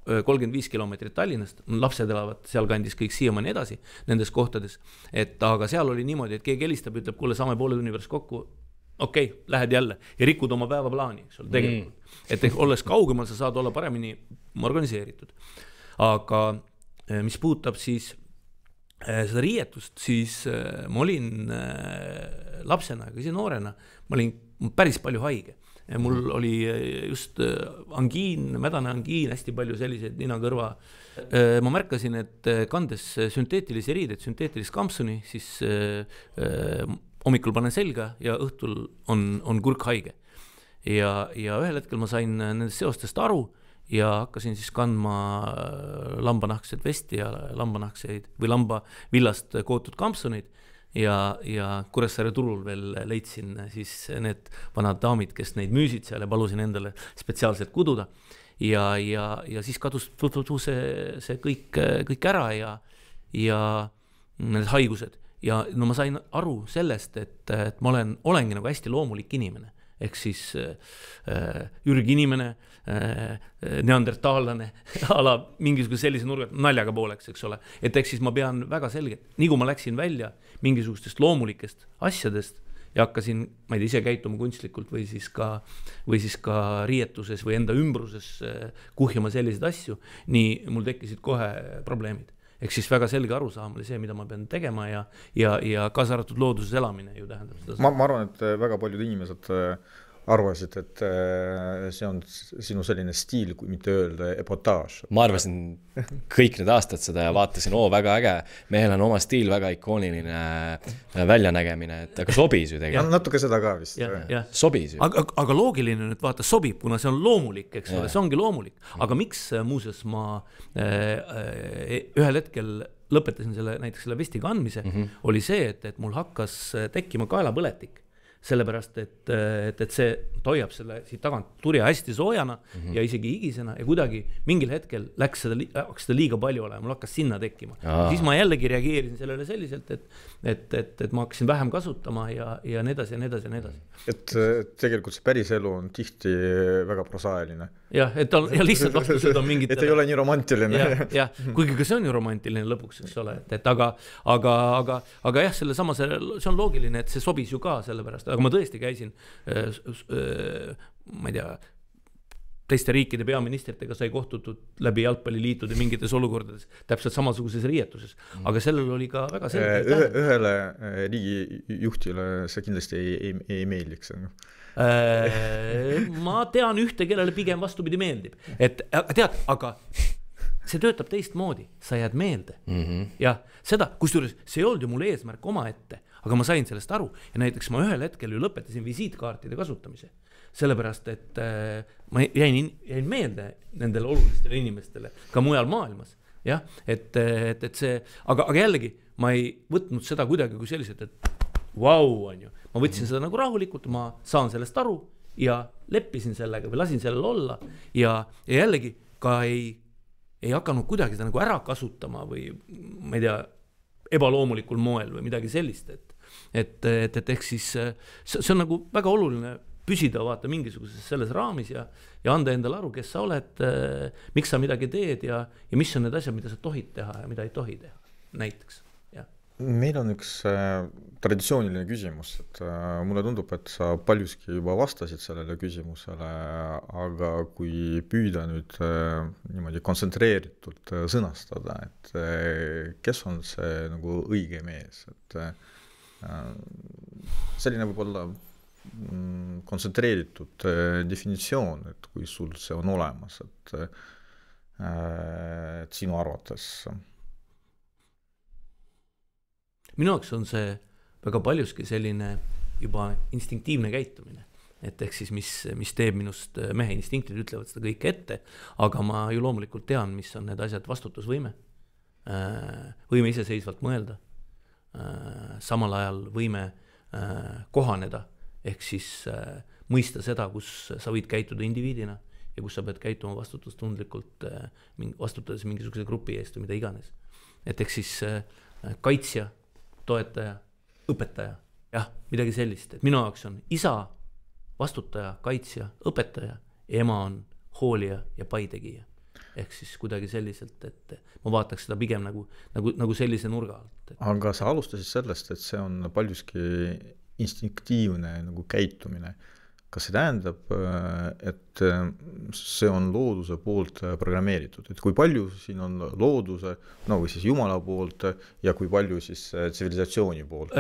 35 kilomeetrit Tallinnast, lapsed elavad seal kandis kõik siiamaani edasi nendes kohtades, aga seal oli niimoodi, et keegi helistab, ütleb, kuule, saame poole tunni pärast kokku, okei, lähed jälle ja rikud oma päevaplaani, eks ole, tegelikult. Et olles kaugemal, sa saad olla paremini organiseeritud. Aga mis puudutab siis seda riietust, siis ma olin lapsena, aga noorena, ma olin päris palju haige. Mul oli just angiin, mädane angiin, hästi palju selliseid ninakõrva. Ma märkasin, et kandes sünteetilisi riideid, sünteetilist kampsuni, siis hommikul panen selga ja õhtul on kurk haige. Ja ühel hetkel ma sain nendest seostest aru ja hakkasin siis kandma lambanahkseid vesti ja lambanahkseid või lambavillast kootud kampsuneid. Ja Kuressaare turul veel leidsin siis need vanad daamid, kes neid müüsid seal ja palusin endale spetsiaalselt kududa. Ja siis kadus see kõik ära ja need haigused. Ja no ma sain aru sellest, et ma olengi nagu hästi loomulik inimene. Ehk siis ürginimene, neandertaallane, ala mingisuguse sellise nurga naljaga pooleks, eks ole. Et ehk siis ma pean väga selgelt, nii kui ma läksin välja mingisugustest loomulikest asjadest ja hakkasin, ma ei tea, ise käituma kunstlikult või siis ka riietuses või enda ümbruses kuhjama selliseid asju, nii mul tekkisid kohe probleemid. Ehk siis väga selge arusaam oli see, mida ma pean tegema ja kaasa arvatud looduses elamine ju tähendab seda. Ma arvan, et väga paljud inimesed arvasid, et see on sinu selline stiil, kui mitte öelda epotaaž. Ma arvasin kõik need aastad seda ja vaatasin, väga äge, mehel on oma stiil, väga ikooniline väljanägemine, et aga sobis ju tegelikult. Natuke seda ka vist. Sobis ju. Aga loogiline nüüd vaata sobib, kuna see on loomulik, eks ole, see ongi loomulik. Aga miks muuses ma ühel hetkel lõpetasin näiteks selle vesti kandmise, oli see, et mul hakkas tekkima kaelapõletik. Sellepärast, et see toiab selle siit tagant turja hästi soojana ja isegi higisena ja kuidagi mingil hetkel hakkas seda liiga palju olema, mul hakkas sinna tekkima. Siis ma jällegi reageerisin sellele selliselt, et ma hakkasin vähem kasutama ja nii edasi ja nii edasi ja nii edasi. Et tegelikult see päris elu on tihti väga prosailine. Jah, et lihtsalt vastused on mingid... Et ei ole nii romantiline. Jah, kuigi ka see on ju romantiline lõpuks, eks ole. Aga jah, see on loogiline, et see sobis ju ka sellepärast. Aga ma tõesti käisin, ma ei tea, teiste riikide peaministritega sai kohtutud läbi jalgpalliliitude mingites olukordades täpselt samasuguses riietuses. Aga sellel oli ka väga selge. Ühele riigijuhtile see kindlasti ei meeldiks. Ma tean ühte, kellele pigem vastupidi meeldib. Tead, aga see töötab teistmoodi, sa jääd meelde. Ja seda, kusjuures see ei olnud ju mul eesmärk oma ette, aga ma sain sellest aru ja näiteks ma ühel hetkel ju lõpetasin visiitkaartide kasutamise, sellepärast et ma jäin meelde nendele olulistele inimestele ka mujal maailmas, jah, et see, aga jällegi ma ei võtnud seda kuidagi kui selliselt, et vau, on ju, ma võtsin seda nagu rahulikult, ma saan sellest aru ja leppisin sellega või lasin sellel olla ja jällegi ka ei hakanud kuidagi seda nagu ära kasutama või ma ei tea, ebaloomulikul moel või midagi sellist, et ehk siis see on nagu väga oluline püsida vaata mingisuguses selles raamis ja anda endale aru, kes sa oled, miks sa midagi teed ja mis on need asjad, mida sa tohid teha ja mida ei tohi teha, näiteks. Meil on üks traditsiooniline küsimus, et mulle tundub, et sa paljuski juba vastasid sellele küsimusele, aga kui püüda nüüd niimoodi kontsentreeritult sõnastada, et kes on see nagu õige mees, et selline võib olla kontsentreeritud definitsioon, et kui sul see on olemas, et sinu arvates minu jaoks on see väga paljuski selline juba instinktiivne käitumine, et ehk siis mis teeb minust mehe, instinktid ütlevad seda kõike ette, aga ma ju loomulikult tean, mis on need asjad, vastutusvõime, võime iseseisvalt mõelda, samal ajal võime kohaneda, ehk siis mõista seda, kus sa võid käituda indiviidina ja kus sa pead käituma vastutustundlikult, vastutades mingisuguse grupi eest või mida iganes. Et ehk siis kaitsja, toetaja, õpetaja, jah, midagi sellist, et minu jaoks on isa, vastutaja, kaitsja, õpetaja, ema on hoolija ja paitegija. Ehk siis kuidagi selliselt, et ma vaataks seda pigem nagu sellise nurga alt. Aga sa alustasid sellest, et see on paljuski instinktiivne nagu käitumine. Kas see tähendab, et see on looduse poolt programmeeritud, et kui palju siin on looduse, või siis Jumala poolt ja kui palju siis tsivilisatsiooni poolt?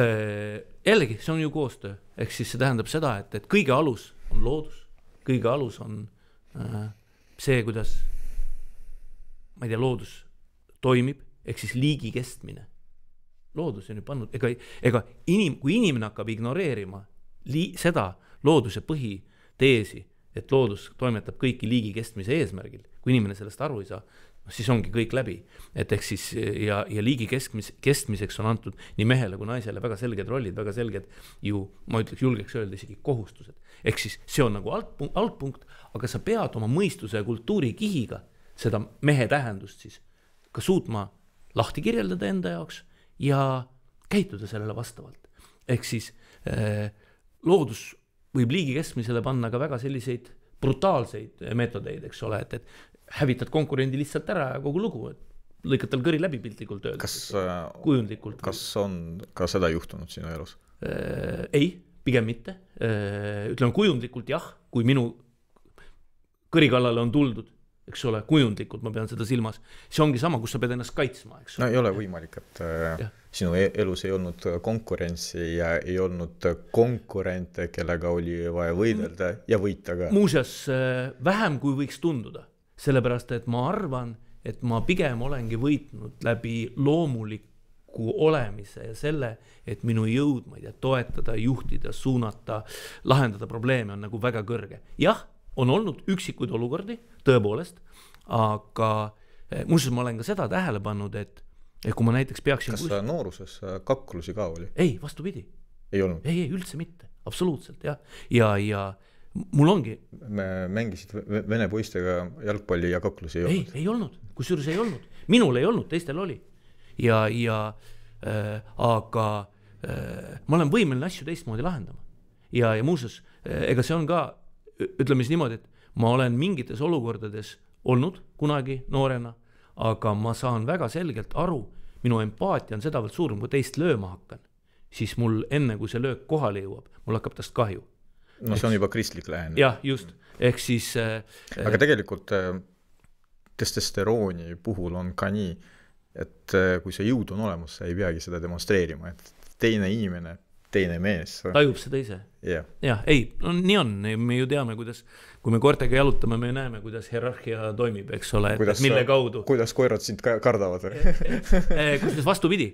Jällegi, see on ju koostöö, ehk siis see tähendab seda, et kõige alus on loodus, kõige alus on see, kuidas ma ei tea, loodus toimib, ehk siis liigi kestmine. Loodus on ju pannud, kui inimene hakkab ignoreerima seda looduse põhiteesi, et loodus toimetab kõiki liigi kestmise eesmärgil, kui inimene sellest aru ei saa, siis ongi kõik läbi. Et ehk siis ja liigi kestmiseks on antud nii mehele kui naisele väga selged rollid, väga selged ju, ma ütleks, julgeks öelda isegi kohustused. Ehk siis see on nagu altpunkt, aga sa pead oma mõistuse ja kultuuri kihiga seda mehe tähendust siis ka suutma lahti kirjeldada enda jaoks ja käituda sellele vastavalt. Ehk siis loodus võib liigi kestmisele panna ka väga selliseid brutaalseid meetodeid, eks ole, et hävitad konkurendi lihtsalt ära ja kogu lugu, et lõikad tal kõri läbi piltlikult öeldes. Kujundlikult. Kas on ka seda juhtunud sinu elus? Ei, pigem mitte. Ütleme kujundlikult jah, kui minu kõri kallale on tuldud, eks ole, kujundlikult ma pean seda silmas. See ongi sama, kus sa pead ennast kaitsma, eks ole. No ei ole võimalik, et sinu elus ei olnud konkurentsi ja ei olnud konkurente, kellega oli vaja võidelda ja võita ka. Muuseas, vähem kui võiks tunduda, sellepärast, et ma arvan, et ma pigem olengi võitnud läbi loomuliku olemise ja selle, et minu jõud, ma ei tea, toetada, juhtida, suunata, lahendada probleeme on nagu väga kõrge. Jah, on olnud üksikuid olukordi, tõepoolest, aga muuseas ma olen ka seda tähele pannud, et kui ma näiteks peaksin... Kas sa nooruses kaklusi ka oli? Ei, vastupidi. Ei olnud? Ei, üldse mitte, absoluutselt, jah. Ja mul ongi... Me mängisid vene poistega jalgpalli ja kaklusi ei olnud? Ei olnud, kusjuures ei olnud. Minul ei olnud, teistel oli. Aga ma olen võimeline asju teistmoodi lahendama. Ja muuseas, ega see on ka, ütleme siis niimoodi, et ma olen mingites olukordades olnud kunagi noorena, aga ma saan väga selgelt aru, minu empaatia on sedavalt suurem, kui teist lööma hakkan, siis mul enne, kui see löök kohale jõuab, mul hakkab tast kahju. No see on juba kristlik lähenemine. Jah, just. Ehk siis... Aga tegelikult testosterooni puhul on ka nii, et kui see jõud on olemas, sa ei peagi seda demonstreerima, et teine inimene teine mees. Tajub seda ise. Jah, ei, no nii on, me ju teame, kuidas, kui me koertega jalutame, me näeme, kuidas hierarhia toimib, eks ole, et mille kaudu. Kuidas koerad sind kardavad? Kusjuures vastupidi.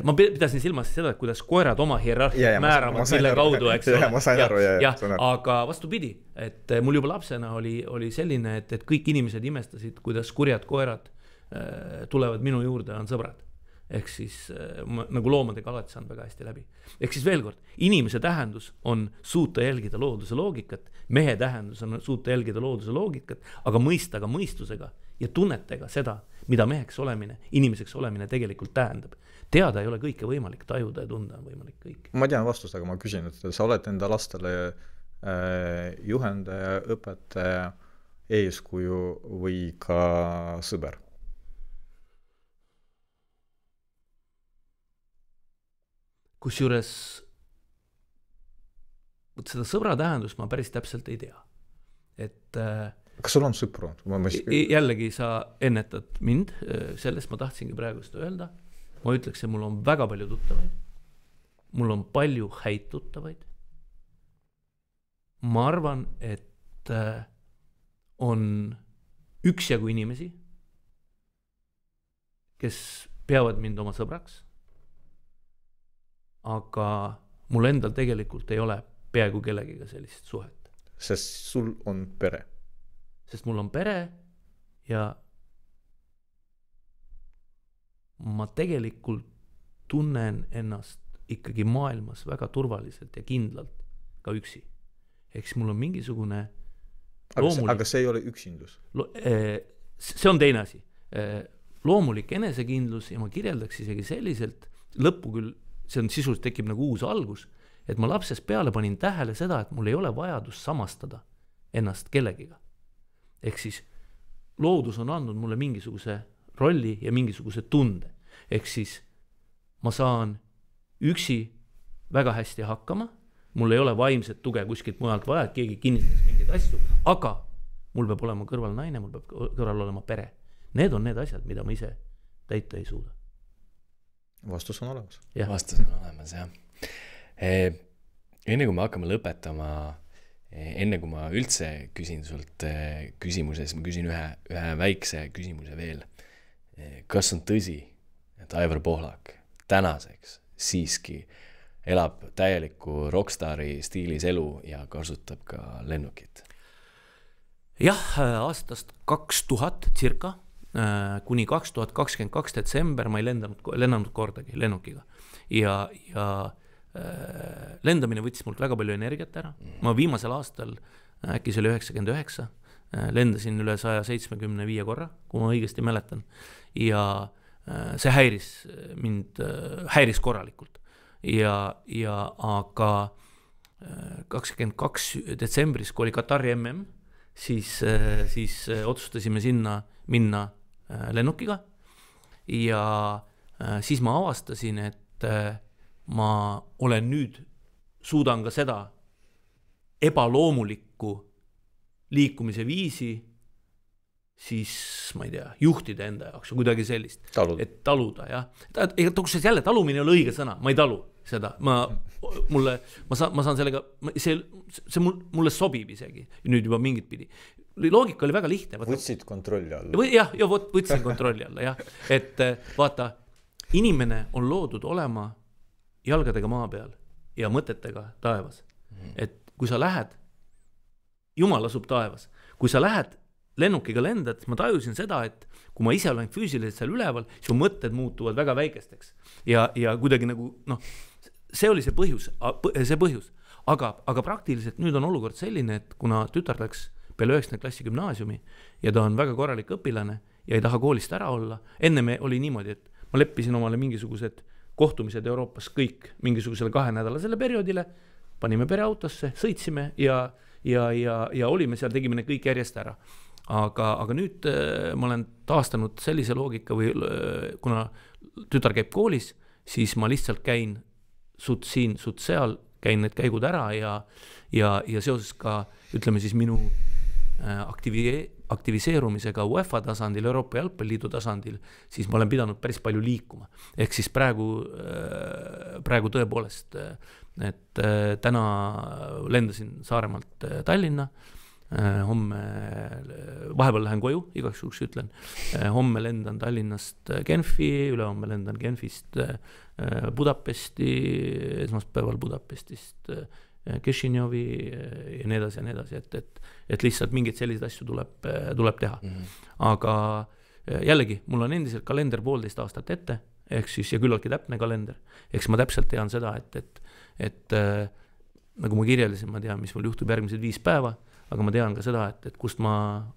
Ma pidasin silmas seda, kuidas koerad oma hierarhia määravad, mille kaudu, eks ole. Ma sain aru, aga vastupidi, et mul juba lapsena oli selline, et kõik inimesed imestasid, kuidas kurjad koerad tulevad minu juurde, on sõbrad. Ehk siis nagu loomadega alati saanud väga hästi läbi. Ehk siis veel kord, inimese tähendus on suuta jälgida looduse loogikat, mehe tähendus on suuta jälgida looduse loogikat, aga mõista ka mõistusega ja tunnetega seda, mida meheks olemine, inimeseks olemine tegelikult tähendab. Teada ei ole kõike võimalik, tajuda ja tunda on võimalik kõik. Ma tean vastust, aga ma küsin, et sa oled enda lastele juhendaja, õpetaja, eeskuju või ka sõber? Kusjuures seda sõbra tähendust ma päris täpselt ei tea. Et kas sul on sõpru? Jällegi sa ennetad mind, sellest ma tahtsingi praegu seda öelda. Ma ütleks, et mul on väga palju tuttavaid. Mul on palju häid tuttavaid. Ma arvan, et on üksjagu inimesi, kes peavad mind oma sõbraks. Aga mul endal tegelikult ei ole peaaegu kellegiga sellist suhet. Sest sul on pere. Sest mul on pere ja ma tegelikult tunnen ennast ikkagi maailmas väga turvaliselt ja kindlalt ka üksi. Eks mul on mingisugune loomulik... Aga see ei ole üksindus? See on teine asi. Loomulik enesekindlus ja ma kirjeldaks isegi selliselt, lõppu küll see on sisuliselt tekib nagu uus algus, et ma lapsest peale panin tähele seda, et mul ei ole vajadus samastada ennast kellegiga. Ehk siis loodus on andnud mulle mingisuguse rolli ja mingisuguse tunde. Ehk siis ma saan üksi väga hästi hakkama, mul ei ole vaimset tuge kuskilt mujalt vaja, et keegi kinnitaks mingeid asju, aga mul peab olema kõrval naine, mul peab kõrval olema pere. Need on need asjad, mida ma ise täita ei suuda. Vastus on olemas. Vastus on olemas, jah. Enne kui me hakkame lõpetama, enne kui ma üldse küsin sult küsimuses, ma küsin ühe väikse küsimuse veel. Kas on tõsi, et Aivar Pohlak tänaseks siiski elab täieliku rockstari stiilis elu ja kasutab ka lennukit? Jah, aastast 2000 circa kuni 2022 detsember ma ei lennanud kordagi lennukiga ja lendamine võttis mult väga palju energiat ära. Ma viimasel aastal, äkki see oli 99, lendasin üle 175 korra, kui ma õigesti mäletan ja see häiris korralikult aga 22 detsembris, kui oli Katari MM, siis otsustasime sinna minna lennukiga ja siis ma avastasin, et ma olen nüüd, suudan ka seda ebaloomulikku liikumise viisi siis, ma ei tea, juhtida enda jaoks või kuidagi sellist. Et taluda, jah. Kusjuures jälle talumine ei ole õige sõna, ma ei talu seda. Ma saan sellega, see mulle sobib isegi, nüüd juba mingit pidi. Loogika oli väga lihtne. Võtsid kontrolli alla. Jah, võtsin kontrolli alla, jah. Et vaata, inimene on loodud olema jalgadega maa peal ja mõtetega taevas. Et kui sa lähed, Jumal asub taevas, kui sa lähed lennukiga lendad, ma tajusin seda, et kui ma ise olen füüsiliselt seal üleval, siis mõtted muutuvad väga väikesteks. Ja kuidagi nagu, see oli see põhjus. Aga praktiliselt nüüd on olukord selline, et kuna tütar läks peale 9. klassi gümnaasiumi ja ta on väga korralik õpilane ja ei taha koolist ära olla, enne me oli niimoodi, et ma leppisin omale mingisugused kohtumised Euroopas kõik mingisugusele 2-nädalasele perioodile, panime pereautosse, sõitsime ja olime seal, tegime need kõik järjest ära. Aga nüüd ma olen taastanud sellise loogika või kuna tütar käib koolis, siis ma lihtsalt käin suht siin, suht seal, käin need käigud ära ja seoses ka, ütleme siis minu aktiviseerumisega UEFA tasandil, Euroopa Jalgpalliliidu tasandil, siis ma olen pidanud päris palju liikuma. Ehk siis praegu tõepoolest, et täna lendasin Saaremaalt Tallinna, homme, vahepeal lähen koju, igaks juhuks ütlen, homme lendan Tallinnast Genfi, ülehomme lendan Genfist Budapesti, esmaspäeval Budapestist Kišinjovi ja nii edasi, et lihtsalt mingeid selliseid asju tuleb teha. Aga jällegi, mul on endiselt kalender 1,5 aastat ette, ehk siis ja küllaltki täpne kalender, ehk ma täpselt tean seda, et nagu ma kirjeldasin, ma tean, mis mul juhtub järgmised 5 päeva, aga ma tean ka seda, et kust ma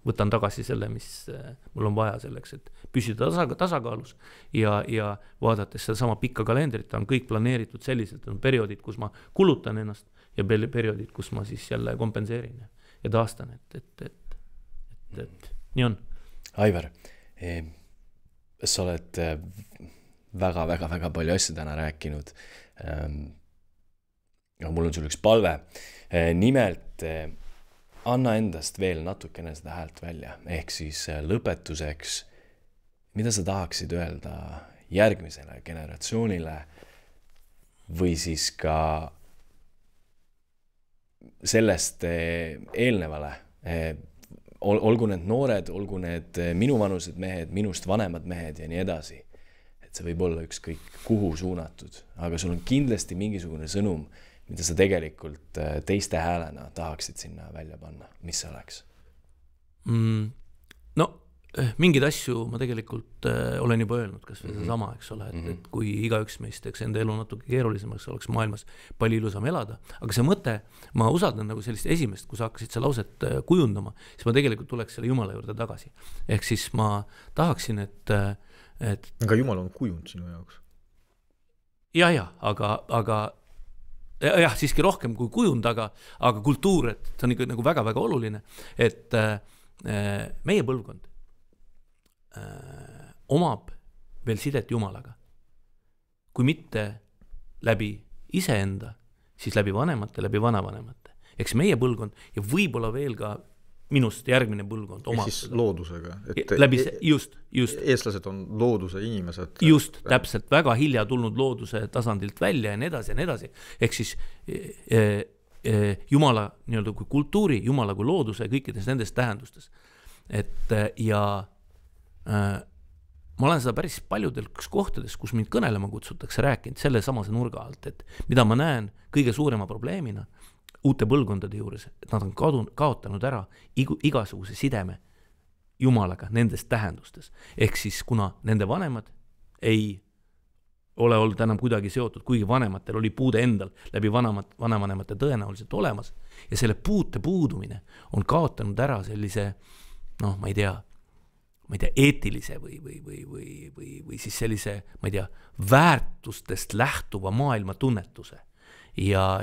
võtan tagasi selle, mis mul on vaja selleks, et püsida tasakaalus ja vaadates seda sama pikka kalendrit, on kõik planeeritud selliselt, on perioodid, kus ma kulutan ennast ja perioodid, kus ma siis jälle kompenseerin ja taastan, et nii on. Aivar, sa oled väga palju asju täna rääkinud. Mul on sul üks palve. Nimelt anna endast veel natukene seda häält välja. Ehk siis lõpetuseks, mida sa tahaksid öelda järgmisele generatsioonile või siis ka sellest eelnevale, olgu need noored, olgu need minuvanused mehed, minust vanemad mehed ja nii edasi. Et see võib olla ükskõik kuhu suunatud, aga sul on kindlasti mingisugune sõnum, mida sa tegelikult teiste häälena tahaksid sinna välja panna. Mis see oleks? No, mingeid asju ma tegelikult olen juba öelnud, kas või see sama, eks ole, et kui igaüks meist teeks enda elu natuke keerulisemaks, oleks maailmas palju ilusam elada. Aga see mõte, ma usaldan nagu sellist esimest, kui sa hakkasid see lauset kujundama, siis ma tegelikult tuleks selle Jumala juurde tagasi. Ehk siis ma tahaksin, et aga Jumal on kujund sinu jaoks. Aga jah, siiski rohkem kui kujund, aga kultuur, et see on ikka nagu väga-väga oluline, et meie põlvkond omab veel sidet Jumalaga. Kui mitte läbi iseenda, siis läbi vanemate, läbi vanavanemate. Eks meie põlvkond ja võib-olla veel ka minust järgmine põlvkond omab. Siis loodusega. Just. Eestlased on looduse inimesed. Just, täpselt, väga hilja tulnud looduse tasandilt välja ja nii edasi. Ehk siis Jumala nii-öelda kui kultuuri, Jumala kui looduse kõikides nendes tähendustes. Ma olen seda päris paljudel kohtades, kus mind kõnelema kutsutakse, rääkinud selle samase nurga alt, et mida ma näen kõige suurema probleemina uute põlvkondade juures, et nad on kaotanud ära igasuguse sideme Jumalaga nendes tähendustes. Ehk siis, kuna nende vanemad ei ole olnud enam kuidagi seotud, kuigi vanematel oli puude endal läbi vanavanemate tõenäoliselt olemas, ja selle puute puudumine on kaotanud ära sellise, ma ei tea, eetilise või siis sellise, ma ei tea, väärtustest lähtuva maailma tunnetuse. Ja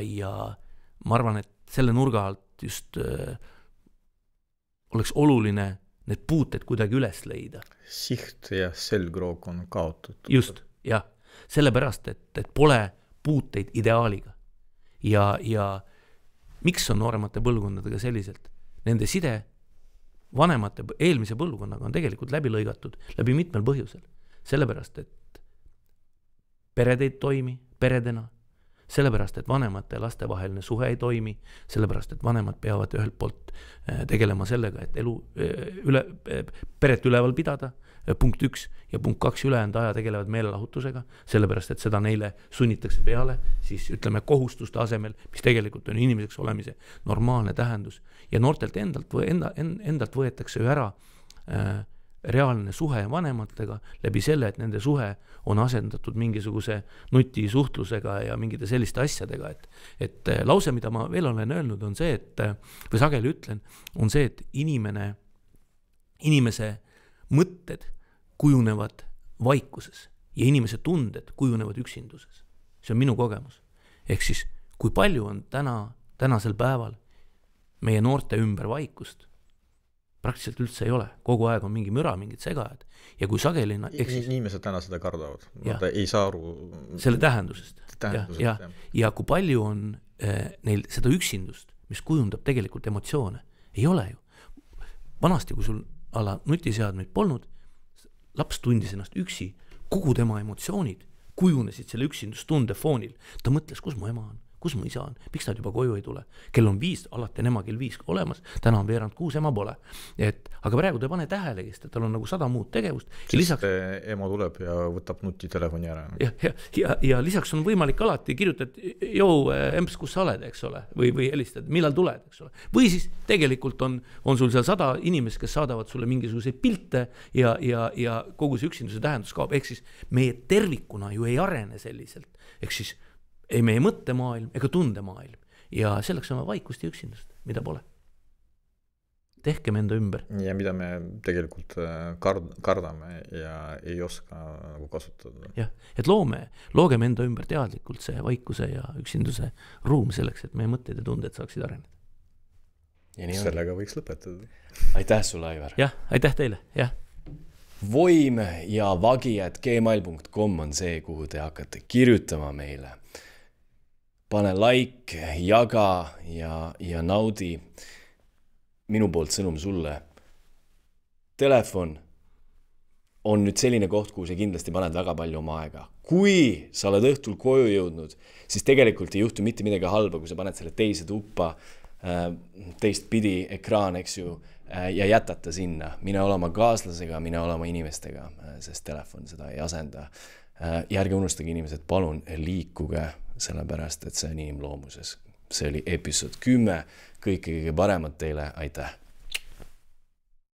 ma arvan, et selle nurga alt just oleks oluline need puuted kuidagi üles leida. Siht ja selgroog on kaotatud. Just, jah. Sellepärast, et pole puuteid ideaaliga. Ja miks on nooremate põlvkondadega selliselt? Nende side vanemate eelmise põlvkonnaga on tegelikult läbi lõigatud läbi mitmel põhjusel. Sellepärast, et pered ei toimi peredena, sellepärast, et vanemate ja laste vaheline suhe ei toimi, sellepärast, et vanemad peavad ühelt poolt tegelema sellega, et peret üleval pidada, punkt 1, ja punkt 2 ülejäänud aja tegelevad meelelahutusega, sellepärast, et seda neile sunnitakse peale, siis ütleme kohustuste asemel, mis tegelikult on inimeseks olemise normaalne tähendus. Ja noortelt endalt võetakse ju ära reaalne suhe vanematega läbi selle, et nende suhe on asendatud mingisuguse nutisuhtlusega ja mingite selliste asjadega, et lause, mida ma veel olen öelnud, on see, või sageli ütlen, on see, et inimese mõtted kujunevad vaikuses ja inimese tunded kujunevad üksinduses. See on minu kogemus. Ehk siis, kui palju on tänasel päeval meie noorte ümber vaikust, praktiliselt üldse ei ole. Kogu aeg on mingi müra, mingid segajad. Ja kui sageli... Inimesed täna seda kardavad. Nad ei saa aru... Selle tähendusest. Ja kui palju on neil seda üksindust, mis kujundab tegelikult emotsioone, ei ole ju. vanasti, kui sul ala nutiseadmeid polnud, laps tundis ennast üksi, kogu tema emotsioonid kujunesid selle üksindustunde foonil. Ta mõtles, kus mu ema on, kus mu isa on, miks nad juba koju ei tule. Kell on 5, alati on ema kell 5 olemas, täna on veerand 6, ema pole. Aga praegu ta ei pane tähelegi, et tal on nagu 100 muud tegevust. Sest lisaks... ema tuleb ja võtab nutitelefoni ära. Ja lisaks on võimalik alati kirjutad, emps, kus sa oled, eks ole, või helistad, millal tuled, eks ole. Või siis tegelikult on sul seal 100 inimest, kes saadavad sulle mingisuguseid pilte ja kogu see üksinduse tähendus kaob. Ehk siis meie tervikuna ju ei arene selliselt. Ehk siis ei meie mõttemaailm ega tundemaailm. Ja selleks on vaikust ja üksindust, mida pole. Tehkem enda ümber. Ja mida me tegelikult kardame ja ei oska nagu kasutada. Jah, et loogem enda ümber teadlikult see vaikuse ja üksinduse ruum selleks, et meie mõtted ja tunded saaksid areneda. Sellega võiks lõpetada. Aitäh sulle, Aivar. Jah, aitäh teile. Jah. Voim ja vagi@gmail.com on see, kuhu te hakkate kirjutama meile. Pane like, jaga ja naudi. Minu poolt sõnum sulle. Telefon on nüüd selline koht, kuhu sa kindlasti paned väga palju oma aega. Kui sa oled õhtul koju jõudnud, siis tegelikult ei juhtu mitte midagi halba, kui sa paned selle teise tuppa, teist pidi ekraan, eks ju, ja jätata sinna. Mine olema kaaslasega, mine olema inimestega, sest telefon seda ei asenda. Ja ärge unustage inimesed, palun liikuge, sellepärast, et see on inimloomuses. See oli episood 10. Kõike paremat teile. Aitäh!